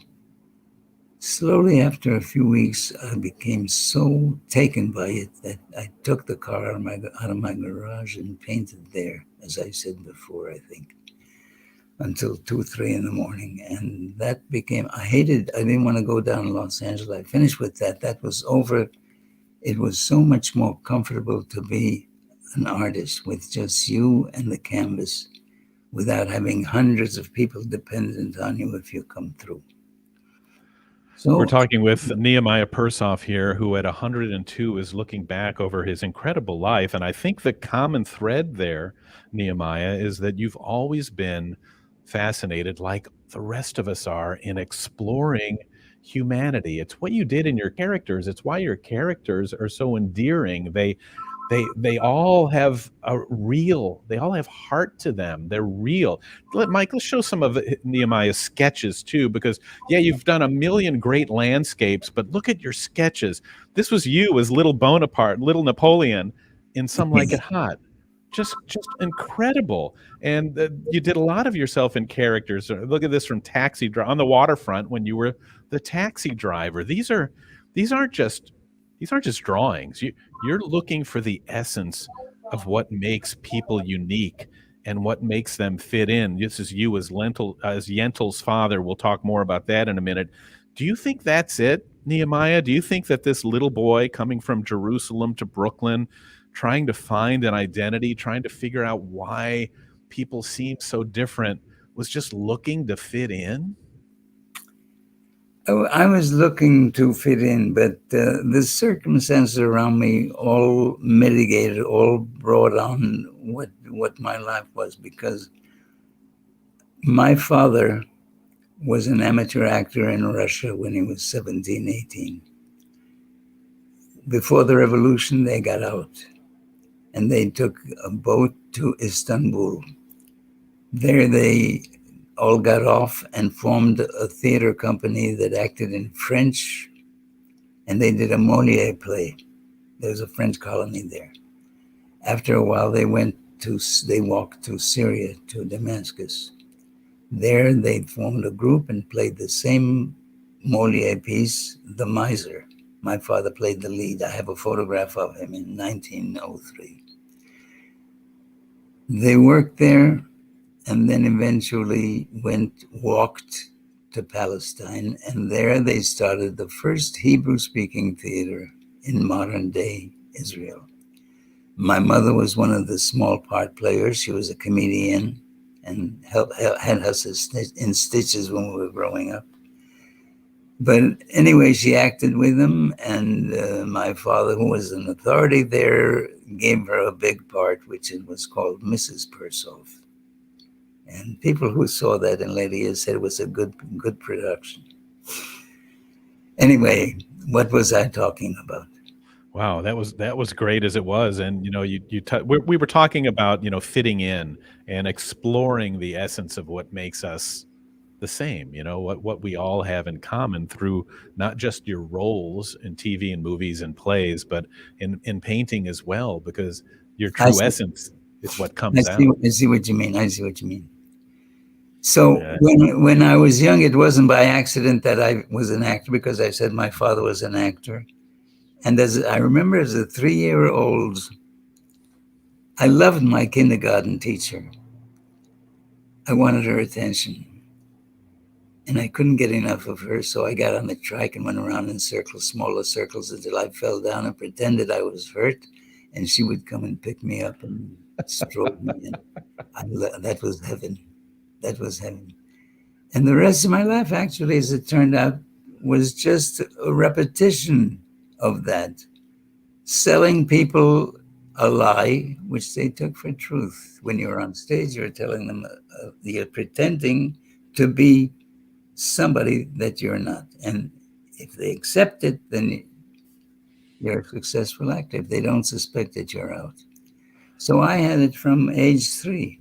Slowly, after a few weeks, I became so taken by it that I took the car out of my garage and painted there, as I said before, I think, until 2, 3 in the morning. And that became, I didn't want to go down to Los Angeles. I finished with that. That was over. It was so much more comfortable to be an artist with just you and the canvas without having hundreds of people dependent on you if you come through. So,
we're talking with Nehemiah Persoff here, who at 102 is looking back over his incredible life. And I think the common thread there, Nehemiah, is that you've always been fascinated, like the rest of us are, in exploring humanity. It's what you did in your characters. It's why your characters are so endearing. They all have they all have heart to them. They're real. Mike, let's show some of Nehemiah's sketches too, because yeah, you've done a million great landscapes, but look at your sketches. This was you as little Bonaparte, little Napoleon in Some Like It Hot. Just incredible. And you did a lot of yourself in characters. Look at this from Taxi Driver on the waterfront when you were the taxi driver. These aren't just drawings. You're looking for the essence of what makes people unique and what makes them fit in. This is you as Yentl's father. We'll talk more about that in a minute. Do you think that's it, Nehemiah? Do you think that this little boy coming from Jerusalem to Brooklyn, trying to find an identity, trying to figure out why people seem so different, was just looking to fit in?
I was looking to fit in, but the circumstances around me all mitigated, all brought on what my life was, because my father was an amateur actor in Russia when he was 17, 18. Before the revolution, they got out and they took a boat to Istanbul. There they all got off and formed a theater company that acted in French, and they did a Molière play. There was a French colony there. After a while, they walked to Syria, to Damascus. There they formed a group and played the same Molière piece, The Miser. My father played the lead. I have a photograph of him in 1903. They worked there and then eventually walked to Palestine. And there they started the first Hebrew-speaking theater in modern-day Israel. My mother was one of the small part players. She was a comedian and had us in stitches when we were growing up. But anyway, she acted with them, and my father, who was an authority there, gave her a big part, which it was called Mrs. Persoff. And people who saw that in later years said it was a good production. Anyway, what was I talking about?
Wow, that was great as it was. And we were talking about fitting in and exploring the essence of what makes us the same, what we all have in common through not just your roles in TV and movies and plays, but in painting as well, because your true essence is what comes out.
I see what you mean. So when I was young, it wasn't by accident that I was an actor, because I said my father was an actor. And as I remember, as a 3-year-old, I loved my kindergarten teacher. I wanted her attention. And I couldn't get enough of her, so I got on the trike and went around in circles, smaller circles, until I fell down and pretended I was hurt. And she would come and pick me up and strode me, and that was heaven. That was heaven. And the rest of my life, actually, as it turned out, was just a repetition of that, selling people a lie, which they took for truth. When you're on stage, you're telling them, you're pretending to be somebody that you're not. And if they accept it, then you're a successful actor. If they don't suspect it, you're out. So I had it from age 3.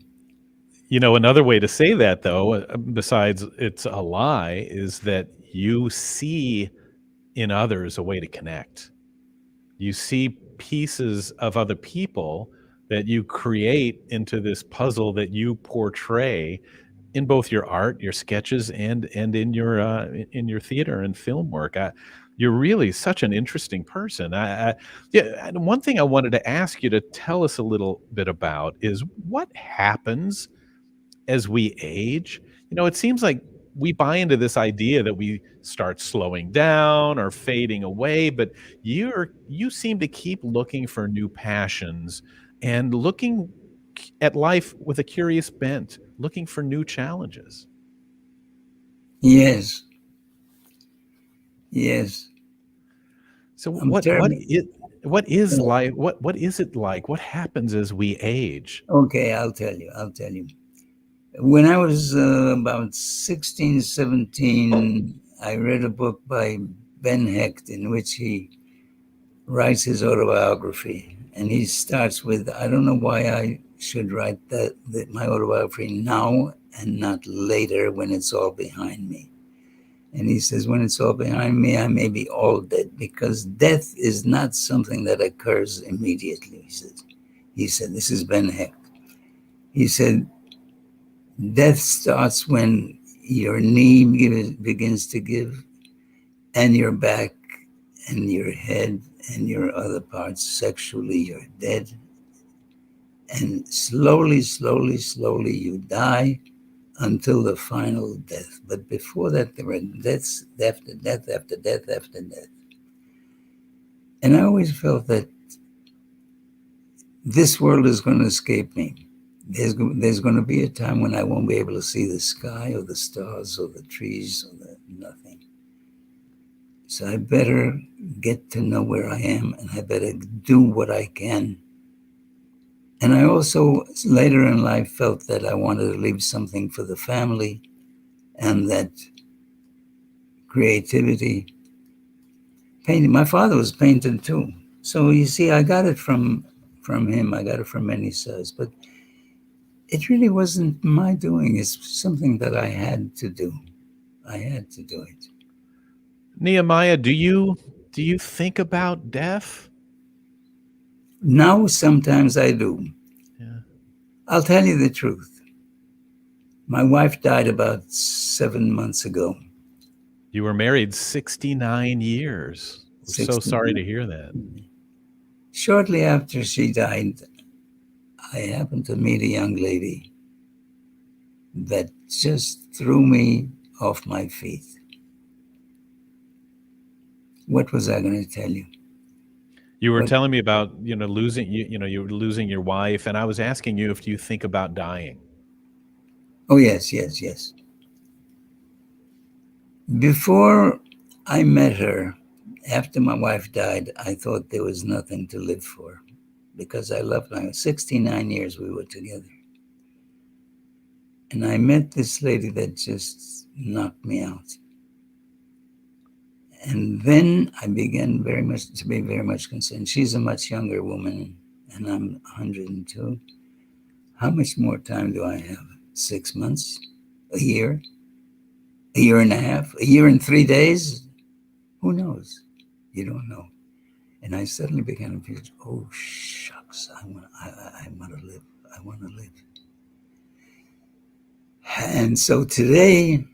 You know, another way to say that, though, besides it's a lie, is that you see in others a way to connect. You see pieces of other people that you create into this puzzle that you portray in both your art, your sketches, and in your theater and film work. You're really such an interesting person. Yeah, and one thing I wanted to ask you to tell us a little bit about is what happens as we age. You know, it seems like we buy into this idea that we start slowing down or fading away, but you seem to keep looking for new passions and looking at life with a curious bent, looking for new challenges.
Yes. Yes.
So what is life? What is it like? What happens as we age?
Okay, I'll tell you. When I was about 16, 17, I read a book by Ben Hecht in which he writes his autobiography. And he starts with, I don't know why I should write my autobiography now and not later when it's all behind me. And he says, when it's all behind me, I may be all dead, because death is not something that occurs immediately, he said, this is Ben Hecht. He said, death starts when your knee begins to give, and your back and your head and your other parts sexually, you're dead. And slowly, slowly, slowly you die until the final death. But before that, there were deaths after death, after death, after death. And I always felt that this world is going to escape me. There's going to be a time when I won't be able to see the sky or the stars or the trees or nothing. So I better get to know where I am, and I better do what I can. And I also, later in life, felt that I wanted to leave something for the family, and that creativity. Painting. My father was painting too. So you see, I got it from him. I got it from many sides. But it really wasn't my doing. It's something that I had to do. I had to do it.
Nehemiah, do you think about death?
Now, sometimes I do.
Yeah.
I'll tell you the truth. My wife died about 7 months ago.
You were married 69 years. I'm so sorry to hear that.
Shortly after she died, I happened to meet a young lady that just threw me off my feet. What was I going to tell you?
You were telling me about, losing you were losing your wife, and I was asking you if you think about dying.
Oh, yes. Before I met her, after my wife died, I thought there was nothing to live for, because I loved her. 69 years we were together. And I met this lady that just knocked me out. And then I began to be very much concerned. She's a much younger woman, and I'm 102. How much more time do I have? 6 months? A year? A year and a half? A year and 3 days? Who knows? You don't know. And I suddenly began to feel, oh, shucks, I want to live. I want to live. And so today,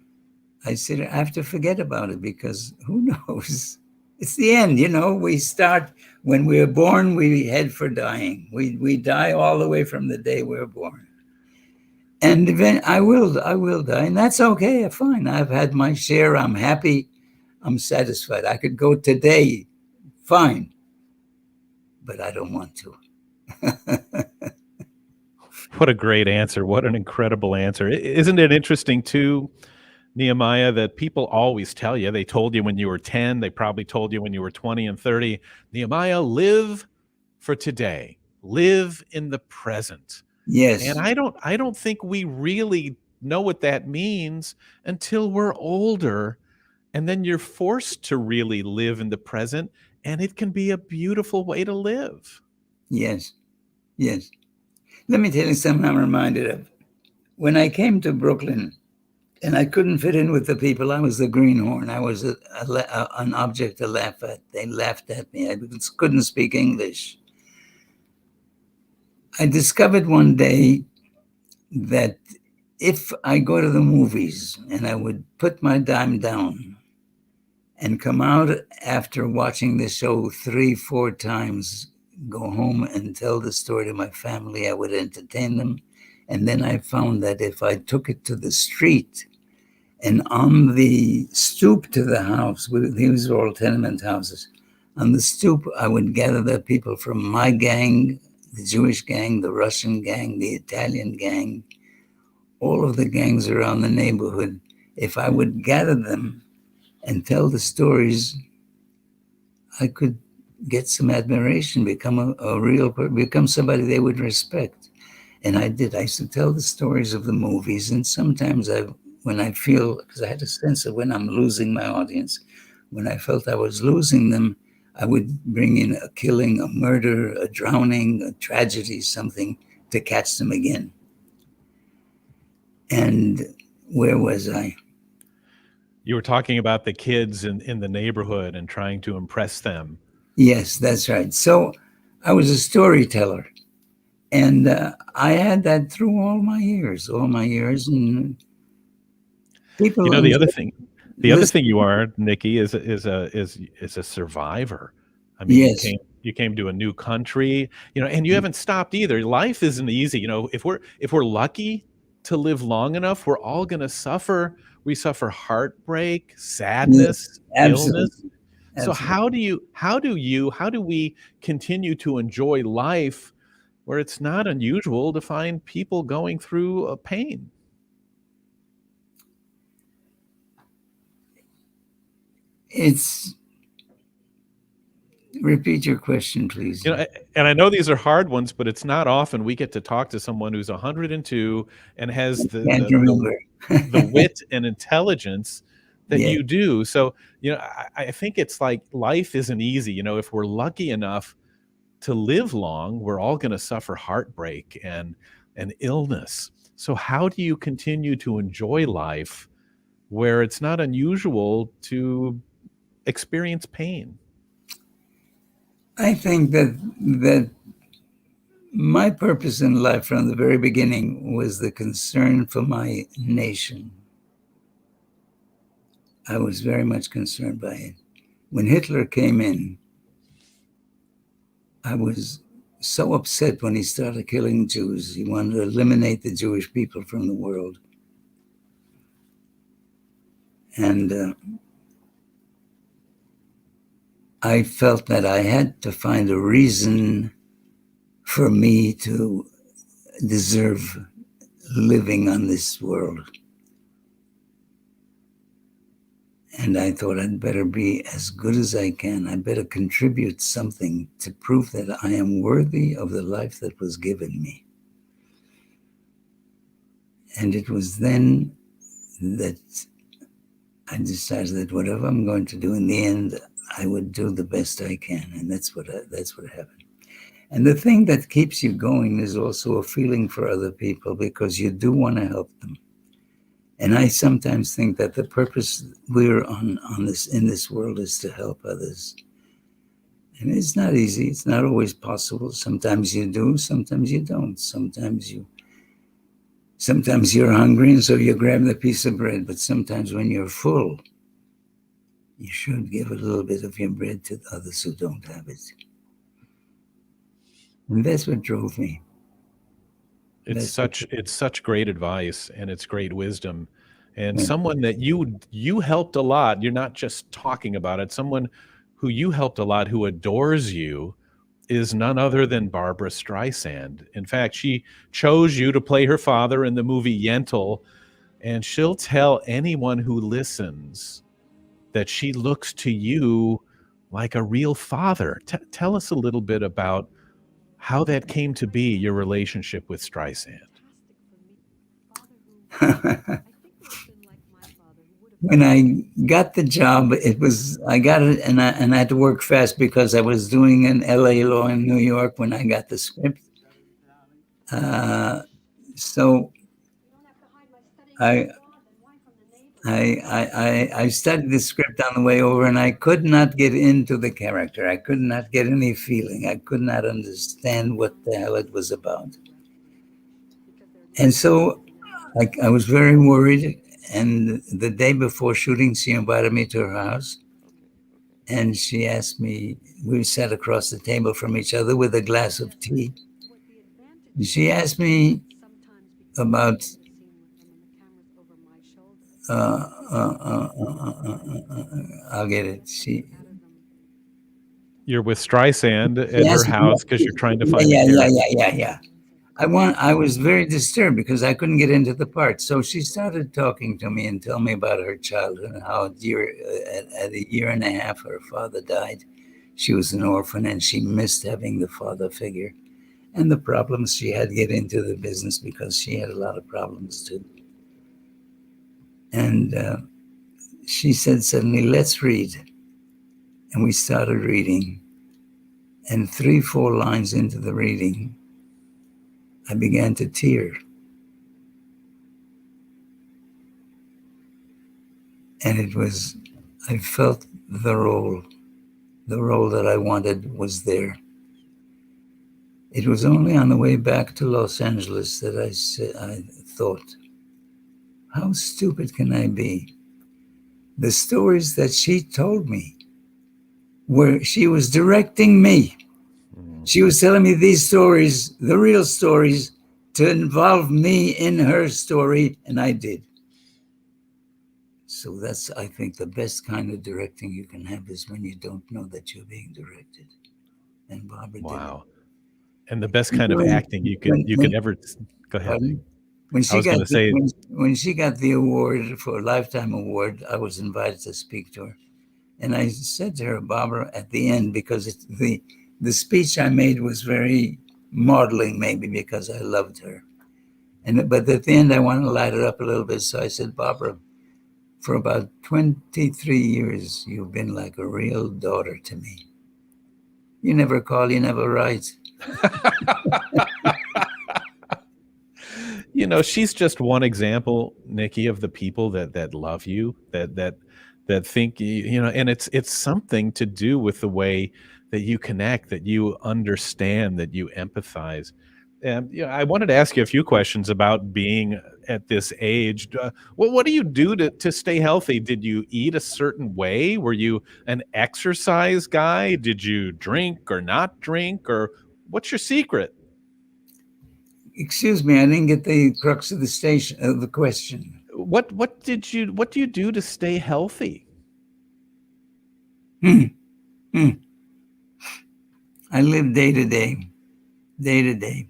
I said, I have to forget about it, because who knows? It's the end, we start, when we're born, we head for dying. We die all the way from the day we're born. And then I will die, and that's okay, fine. I've had my share, I'm happy, I'm satisfied. I could go today, fine, but I don't want to.
What a great answer. What an incredible answer. Isn't it interesting too, Nehemiah, that people always tell you, they told you when you were 10, they probably told you when you were 20 and 30, Nehemiah, live for today. Live in the present. And
Yes,
I don't think we really know what that means until we're older. And then you're forced to really live in the present, and it can be a beautiful way to live.
yes, yes. Let me tell you something I'm reminded of. When I came to Brooklyn and I couldn't fit in with the people, I was the greenhorn. I was an object to laugh at. They laughed at me. I couldn't speak English. I discovered one day that if I go to the movies and I would put my dime down and come out after watching the show 3-4 times, go home and tell the story to my family, I would entertain them. And then I found that if I took it to the street and on the stoop to the house, these were all tenement houses, on the stoop, I would gather the people from my gang, the Jewish gang, the Russian gang, the Italian gang, all of the gangs around the neighborhood. If I would gather them and tell the stories, I could get some admiration, become become somebody they would respect. And I did. I used to tell the stories of the movies, and sometimes when I feel, because I had a sense of when I'm losing my audience, when I felt I was losing them, I would bring in a killing, a murder, a drowning, a tragedy, something to catch them again. And where was I?
You were talking about the kids in the neighborhood and trying to impress them.
Yes, that's right. So I was a storyteller. And I had that through all my years. And people,
You know, the other thing you are, Nikki, is a survivor. I mean,
yes,
you came to a new country, you know, and you haven't stopped either. Life isn't easy. You know, if we're lucky to live long enough, we're all going to suffer. We suffer heartbreak, sadness,
absolutely.
illness. So how do we continue to enjoy life where it's not unusual to find people going through a pain?
Repeat your question, please.
You know, and I know these are hard ones, but it's not often we get to talk to someone who's 102 and has the wit and intelligence that you do. So, you know, I think it's like life isn't easy. You know, if we're lucky enough to live long, we're all going to suffer heartbreak and illness. So how do you continue to enjoy life where it's not unusual to experience pain?
I think that my purpose in life from the very beginning was the concern for my nation. I was very much concerned by it. When Hitler came in, I was so upset when he started killing Jews. He wanted to eliminate the Jewish people from the world. And I felt that I had to find a reason for me to deserve living on this world. And I thought I'd better be as good as I can. I better contribute something to prove that I am worthy of the life that was given me. And it was then that I decided that whatever I'm going to do in the end, I would do the best I can. And that's what happened. And the thing that keeps you going is also a feeling for other people, because you do want to help them. And I sometimes think that the purpose we're on in this world is to help others. And it's not easy. It's not always possible. Sometimes you do, sometimes you don't. Sometimes you're hungry, and so you grab the piece of bread. But sometimes when you're full, you should give a little bit of your bread to others who don't have it. And that's what drove me.
It's such great advice, and it's great wisdom, and someone that you helped a lot. You're not just talking about it. Someone who you helped a lot, who adores you, is none other than Barbara Streisand. In fact, she chose you to play her father in the movie Yentl, and she'll tell anyone who listens that she looks to you like a real father. Tell us a little bit about how that came to be, your relationship with Streisand.
When I got the job, I got it, and I had to work fast because I was doing an LA law in New York when I got the script. So I studied the script on the way over, and I could not get into the character. I could not get any feeling. I could not understand what the hell it was about. And so I was very worried. And the day before shooting, she invited me to her house. And she asked me, we sat across the table from each other with a glass of tea. She asked me about I'll get it.
You're with Streisand at her house because you're trying to find
Yeah. I was very disturbed because I couldn't get into the part. So she started talking to me and tell me about her childhood and how at a year and a half her father died. She was an orphan and she missed having the father figure and the problems she had to get into the business because she had a lot of problems too. And she said suddenly, let's read. And we started reading. And 3-4 lines into the reading, I began to tear. And I felt the role that I wanted was there. It was only on the way back to Los Angeles that I thought, how stupid can I be? The stories that she told me, where she was directing me. She was telling me these stories, the real stories, to involve me in her story, and I did. So that's, I think, the best kind of directing you can have is when you don't know that you're being directed. And Barbara did.
Wow. And the best kind of acting you could ever. Go ahead.
When she got the award for a Lifetime Award, I was invited to speak to her. And I said to her, Barbara, at the end, because the speech I made was very maudling, maybe because I loved her. But at the end, I wanted to light it up a little bit. So I said, Barbara, for about 23 years, you've been like a real daughter to me. You never call, you never write.
You know, she's just one example, Nikki, of the people that love you, that think, you know, and it's something to do with the way that you connect, that you understand, that you empathize. And you know, I wanted to ask you a few questions about being at this age. What do you do to stay healthy? Did you eat a certain way? Were you an exercise guy? Did you drink or not drink? Or what's your secret?
Excuse me, I didn't get the crux of the question.
What do you do to stay healthy?
I live day to day.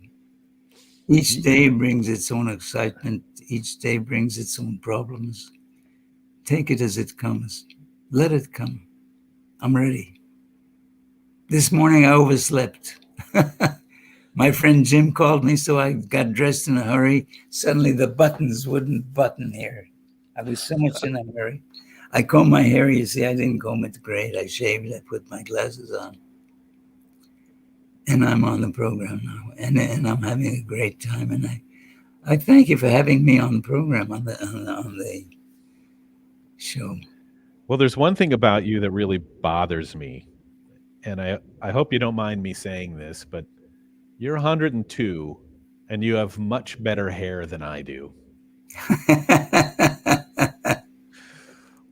Each day brings its own excitement. Each day brings its own problems. Take it as it comes. Let it come. I'm ready. This morning I overslept. My friend Jim called me, so I got dressed in a hurry. Suddenly the buttons wouldn't button here. I was so much in a hurry. I combed my hair. You see, I didn't comb it great. I shaved. I put my glasses on. And I'm on the program now. And I'm having a great time. And I thank you for having me on the program, on the show.
Well, there's one thing about you that really bothers me. And I hope you don't mind me saying this, but you're 102 and you have much better hair than I do.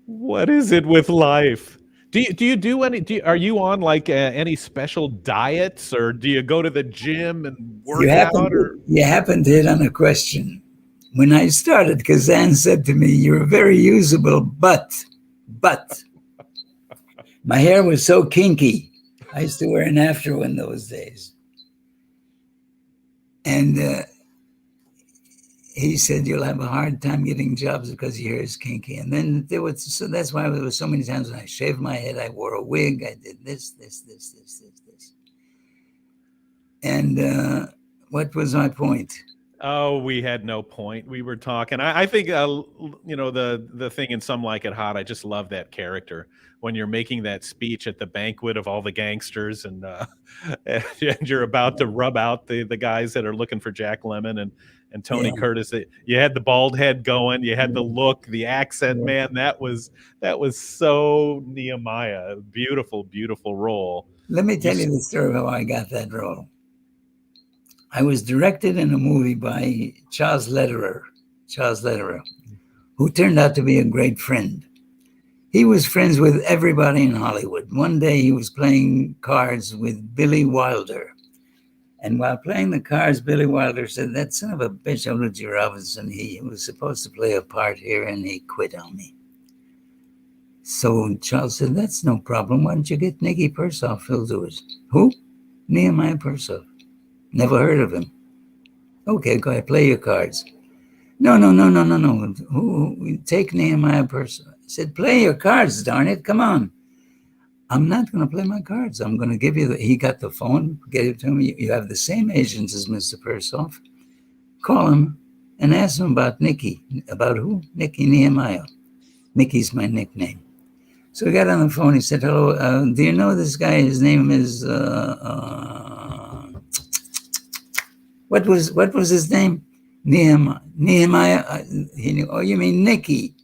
What is it with life? Do you do any? Are you on like any special diets, or do you go to the gym and work out?
You happen to hit on a question. When I started, Kazan said to me, "You're very usable, but my hair was so kinky." I used to wear an afro in those days. And he said, you'll have a hard time getting jobs because your hair is kinky. And then so that's why there were so many times when I shaved my head, I wore a wig, I did this. And what was my point?
Oh, we had no point. We were talking. I think, the thing in Some Like It Hot, I just love that character when you're making that speech at the banquet of all the gangsters and and you're about to rub out the guys that are looking for Jack Lemmon and Tony Curtis. You had the bald head going. You had the look, the accent, man. That was so Nehemiah. Beautiful, beautiful role.
Let me tell you the story of how I got that role. I was directed in a movie by Charles Lederer, who turned out to be a great friend. He was friends with everybody in Hollywood. One day he was playing cards with Billy Wilder. And while playing the cards, Billy Wilder said, that son of a bitch, Edward G. Robinson, he was supposed to play a part here and he quit on me. So Charles said, that's no problem. Why don't you get Nehemiah Persoff? He'll do it. Who? Nehemiah Persoff. Never heard of him. Okay, go ahead, play your cards. No. Who? Take Nehemiah Persoff. I said, play your cards, darn it. Come on. I'm not going to play my cards. I'm going to give you he got the phone, gave it to me. You have the same agents as Mr. Persoff. Call him and ask him about Nicky. About who? Nicky Nehemiah. Nicky's my nickname. So we got on the phone. He said, hello, do you know this guy? His name is, what was his name? Nehemiah. He knew, oh, you mean Nicky.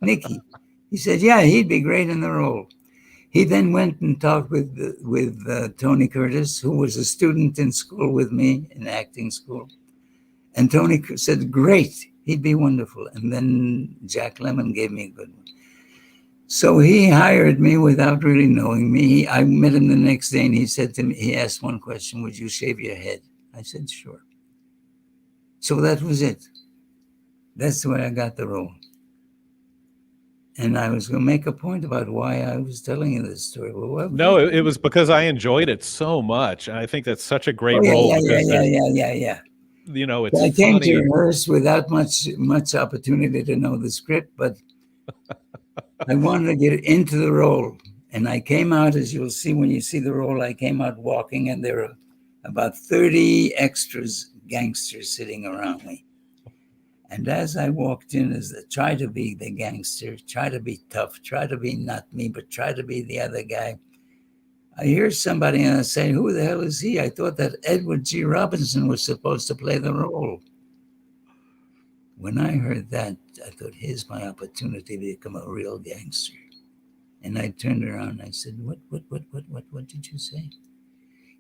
Nicky. He said, yeah, he'd be great in the role. He then went and talked with Tony Curtis, who was a student in school with me, in acting school. And Tony said, great, he'd be wonderful. And then Jack Lemmon gave me a good one. So he hired me without really knowing me. I met him the next day and he said to me, he asked one question, would you shave your head? I said, sure. So that was it. That's the way I got the role. And I was going to make a point about why I was telling you this story. Well,
no, it was because I enjoyed it so much. And I think that's such a great role.
Yeah.
You know, it's
I came
funny.
to rehearse without much opportunity to know the script, but I wanted to get into the role. And I came out, as you'll see when you see the role, I came out walking, and there were about 30 extras, gangsters sitting around me. And as I walked in, as I try to be the gangster, try to be tough, try to be not me, but try to be the other guy, I hear somebody and I say, who the hell is he? I thought that Edward G. Robinson was supposed to play the role. When I heard that, I thought, here's my opportunity to become a real gangster. And I turned around and I said, what did you say?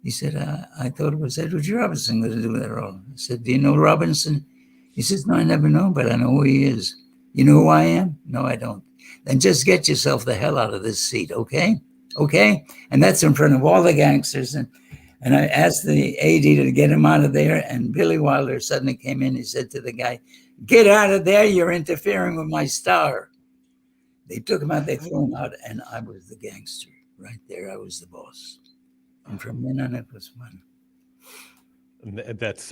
He said, I thought it was Edward G. Robinson going to do that role. I said, do you know Robinson? He says, no, I never know, but I know who he is. You know who I am? No, I don't. Then just get yourself the hell out of this seat, okay? Okay? And that's in front of all the gangsters. And I asked the AD to get him out of there, and Billy Wilder suddenly came in. He said to the guy, get out of there, you're interfering with my star. They took him out, they threw him out, and I was the gangster. Right there, I was the boss. And from then on, it was fun.
It's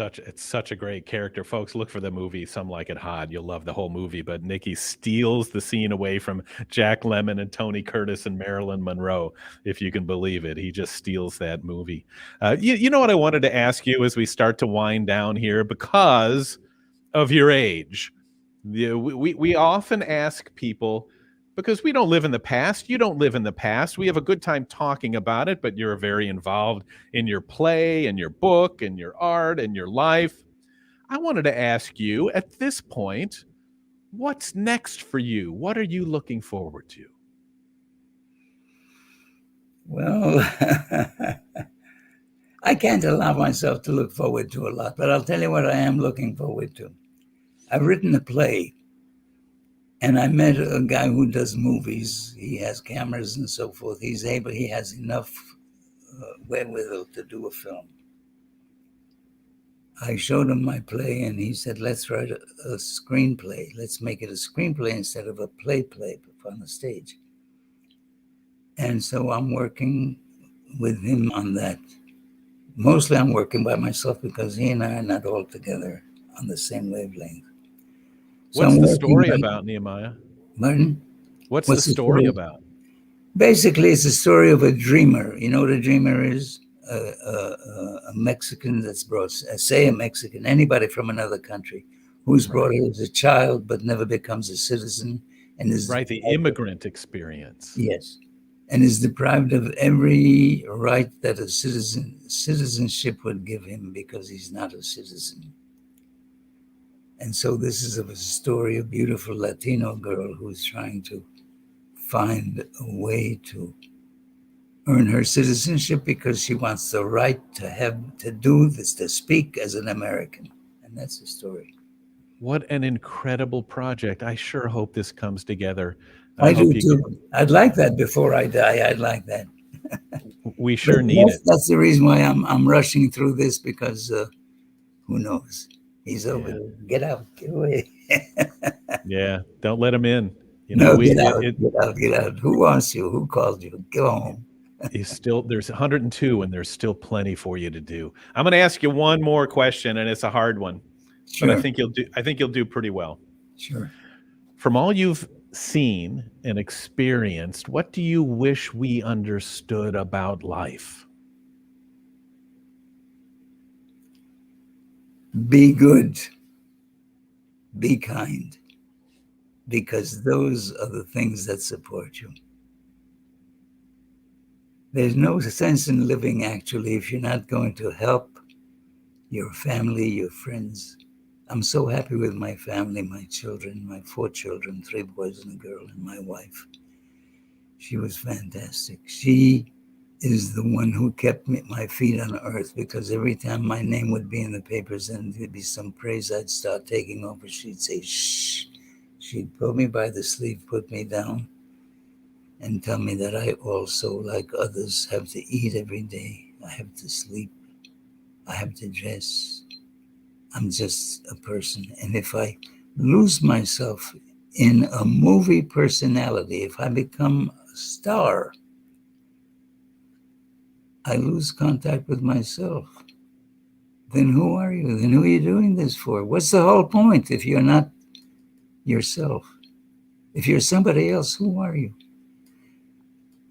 such a great character. Folks, look for the movie Some Like It Hot. You'll love the whole movie, but Nicky steals the scene away from Jack Lemmon and Tony Curtis and Marilyn Monroe, if you can believe it. He just steals that movie. You know what I wanted to ask you as we start to wind down here, because of your age. We often ask people, because we don't live in the past. You don't live in the past. We have a good time talking about it, but you're very involved in your play and your book and your art and your life. I wanted to ask you at this point, what's next for you? What are you looking forward to?
Well, I can't allow myself to look forward to a lot, but I'll tell you what I am looking forward to. I've written a play. And I met a guy who does movies. He has cameras and so forth. He has enough wherewithal to do a film. I showed him my play and he said, let's write a screenplay. Let's make it a screenplay instead of a play on the stage. And so I'm working with him on that. Mostly I'm working by myself because he and I are not all together on the same wavelength. So
What's
I'm
the
working
story
by,
about, Nehemiah?
Pardon?
What's the story about?
Basically, it's a story of a dreamer. You know what a dreamer is? A Mexican that's brought, say a Mexican, anybody from another country who's brought here as a child but never becomes a citizen and is
Right, the immigrant experience.
Yes, and is deprived of every right that a citizenship would give him because he's not a citizen. And so this is a story of a beautiful Latino girl who's trying to find a way to earn her citizenship because she wants the right to do this, to speak as an American. And that's the story.
What an incredible project. I sure hope this comes together.
I do
hope you
too. I'd like that before I die. I'd like that.
We sure need it.
That's the reason why I'm rushing through this, because who knows? He's over there. Get out. Get away.
Yeah, don't let him in.
Get out. Who wants you? Who called you? Go home.
There's 102 and there's still plenty for you to do. I'm going to ask you one more question, and it's a hard one.
Sure.
But I think you'll do pretty well.
Sure.
From all you've seen and experienced, what do you wish we understood about life?
Be good. Be kind. Because those are the things that support you. There's no sense in living, actually, if you're not going to help your family, your friends. I'm so happy with my family, my children, my 4 children, 3 boys and a girl, and my wife. She was fantastic. She is the one who kept my feet on earth, because every time my name would be in the papers and there'd be some praise, I'd start taking over. She'd say, shh. She'd pull me by the sleeve, put me down, and tell me that I also, like others, have to eat every day. I have to sleep. I have to dress. I'm just a person. And if I lose myself in a movie personality, if I become a star, I lose contact with myself. Then who are you? Then who are you doing this for? What's the whole point if you're not yourself? If you're somebody else, who are you?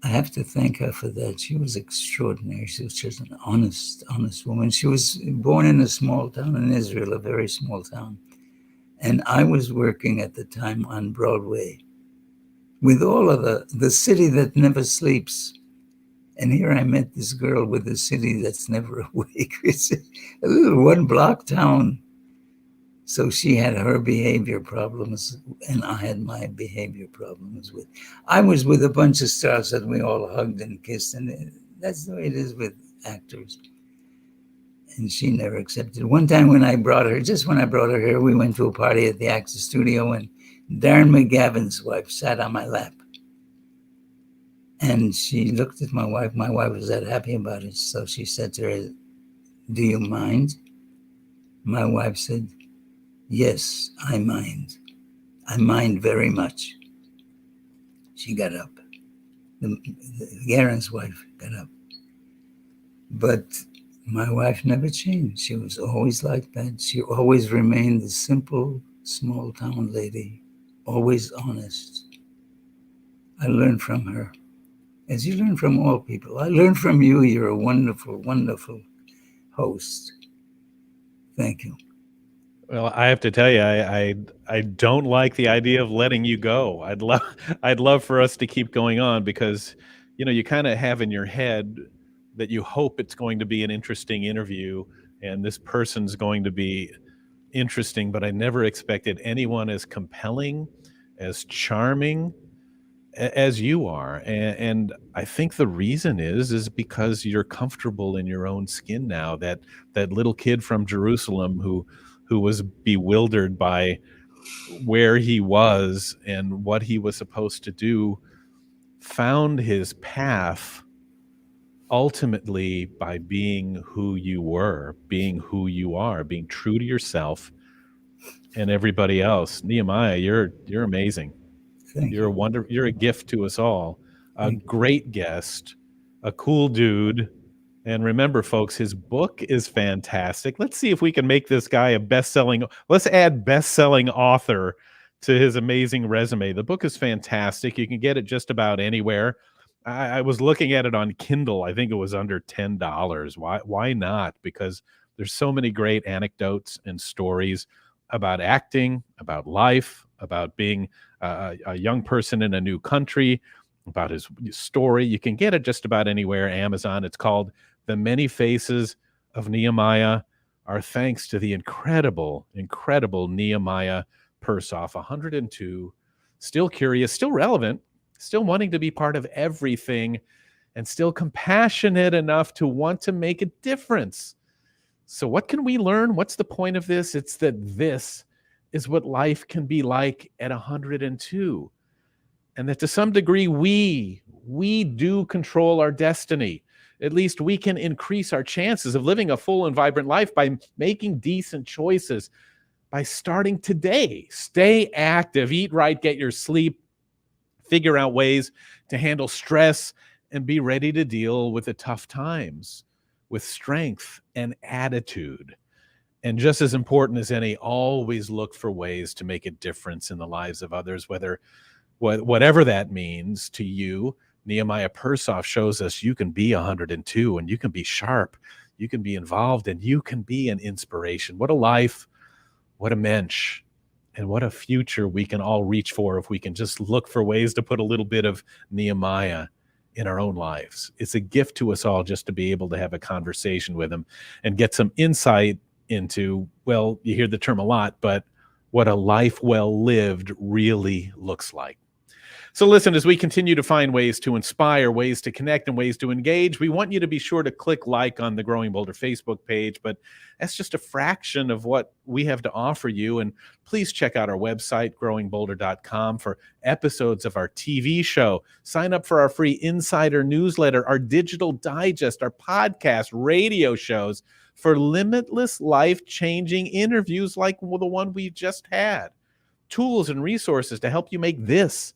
I have to thank her for that. She was extraordinary. She was just an honest woman. She was born in a small town in Israel, a very small town. And I was working at the time on Broadway with all of the city that never sleeps. And here I met this girl with a city that's never awake. It's a little 1-block town. So she had her behavior problems, and I had my behavior problems. I was with a bunch of stars that we all hugged and kissed, and that's the way it is with actors. And she never accepted. One time when I brought her here, we went to a party at the Actors Studio, and Darren McGavin's wife sat on my lap. And she looked at my wife. My wife was that happy about it. So she said to her, "Do you mind?" My wife said, "Yes, I mind. I mind very much." She got up. Garen's wife got up. But my wife never changed. She was always like that. She always remained the simple, small town lady, always honest. I learned from her, as you learn from all people. I learned from you. You're a wonderful, wonderful host. Thank you.
Well, I have to tell you, I don't like the idea of letting you go. I'd love for us to keep going on, because you kind of have in your head that you hope it's going to be an interesting interview and this person's going to be interesting, but I never expected anyone as compelling, as charming as you are. And I think the reason is because you're comfortable in your own skin now. That little kid from Jerusalem who was bewildered by where he was and what he was supposed to do found his path ultimately by being who you were, being who you are, being true to yourself and everybody else. Nehemiah, you're amazing. You're a gift to us all. A great guest, a cool dude. And remember, folks, his book is fantastic. Let's see if we can make this guy a let's add best-selling author to his amazing resume. The book is fantastic. You can get it just about anywhere. I was looking at it on Kindle. I think it was under $10. Why not? Because there's so many great anecdotes and stories about acting, about life, about being a young person in a new country, about his story. You can get it just about anywhere. Amazon. It's called The Many Faces of Nehemiah. Our thanks to the incredible Nehemiah Persoff, 102, still curious, still relevant, still wanting to be part of everything, and still compassionate enough to want to make a difference. So what can we learn? What's the point of this? It's that this is what life can be like at 102. And that to some degree, we do control our destiny. At least we can increase our chances of living a full and vibrant life by making decent choices, by starting today. Stay active, eat right, get your sleep, figure out ways to handle stress, and be ready to deal with the tough times with strength and attitude. And just as important as any, always look for ways to make a difference in the lives of others, whatever that means to you. Nehemiah Persoff shows us you can be 102 and you can be sharp, you can be involved, and you can be an inspiration. What a life, what a mensch, and what a future we can all reach for if we can just look for ways to put a little bit of Nehemiah in our own lives. It's a gift to us all just to be able to have a conversation with him and get some insight into, well, you hear the term a lot, but what a life well lived really looks like. So listen, as we continue to find ways to inspire, ways to connect, and ways to engage, we want you to be sure to click like on the Growing Bolder Facebook page, but that's just a fraction of what we have to offer you. And please check out our website, growingbolder.com, for episodes of our TV show. Sign up for our free insider newsletter, our digital digest, our podcast, radio shows, for limitless life-changing interviews like the one we just had. Tools and resources to help you make this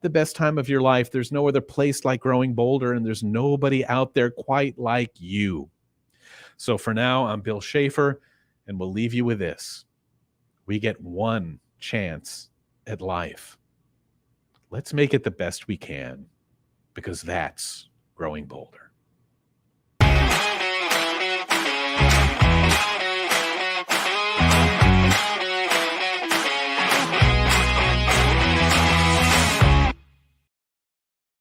the best time of your life. There's no other place like Growing Bolder, and there's nobody out there quite like you. So for now, I'm Bill Schaefer, and we'll leave you with this. We get one chance at life. Let's make it the best we can, because that's Growing Bolder.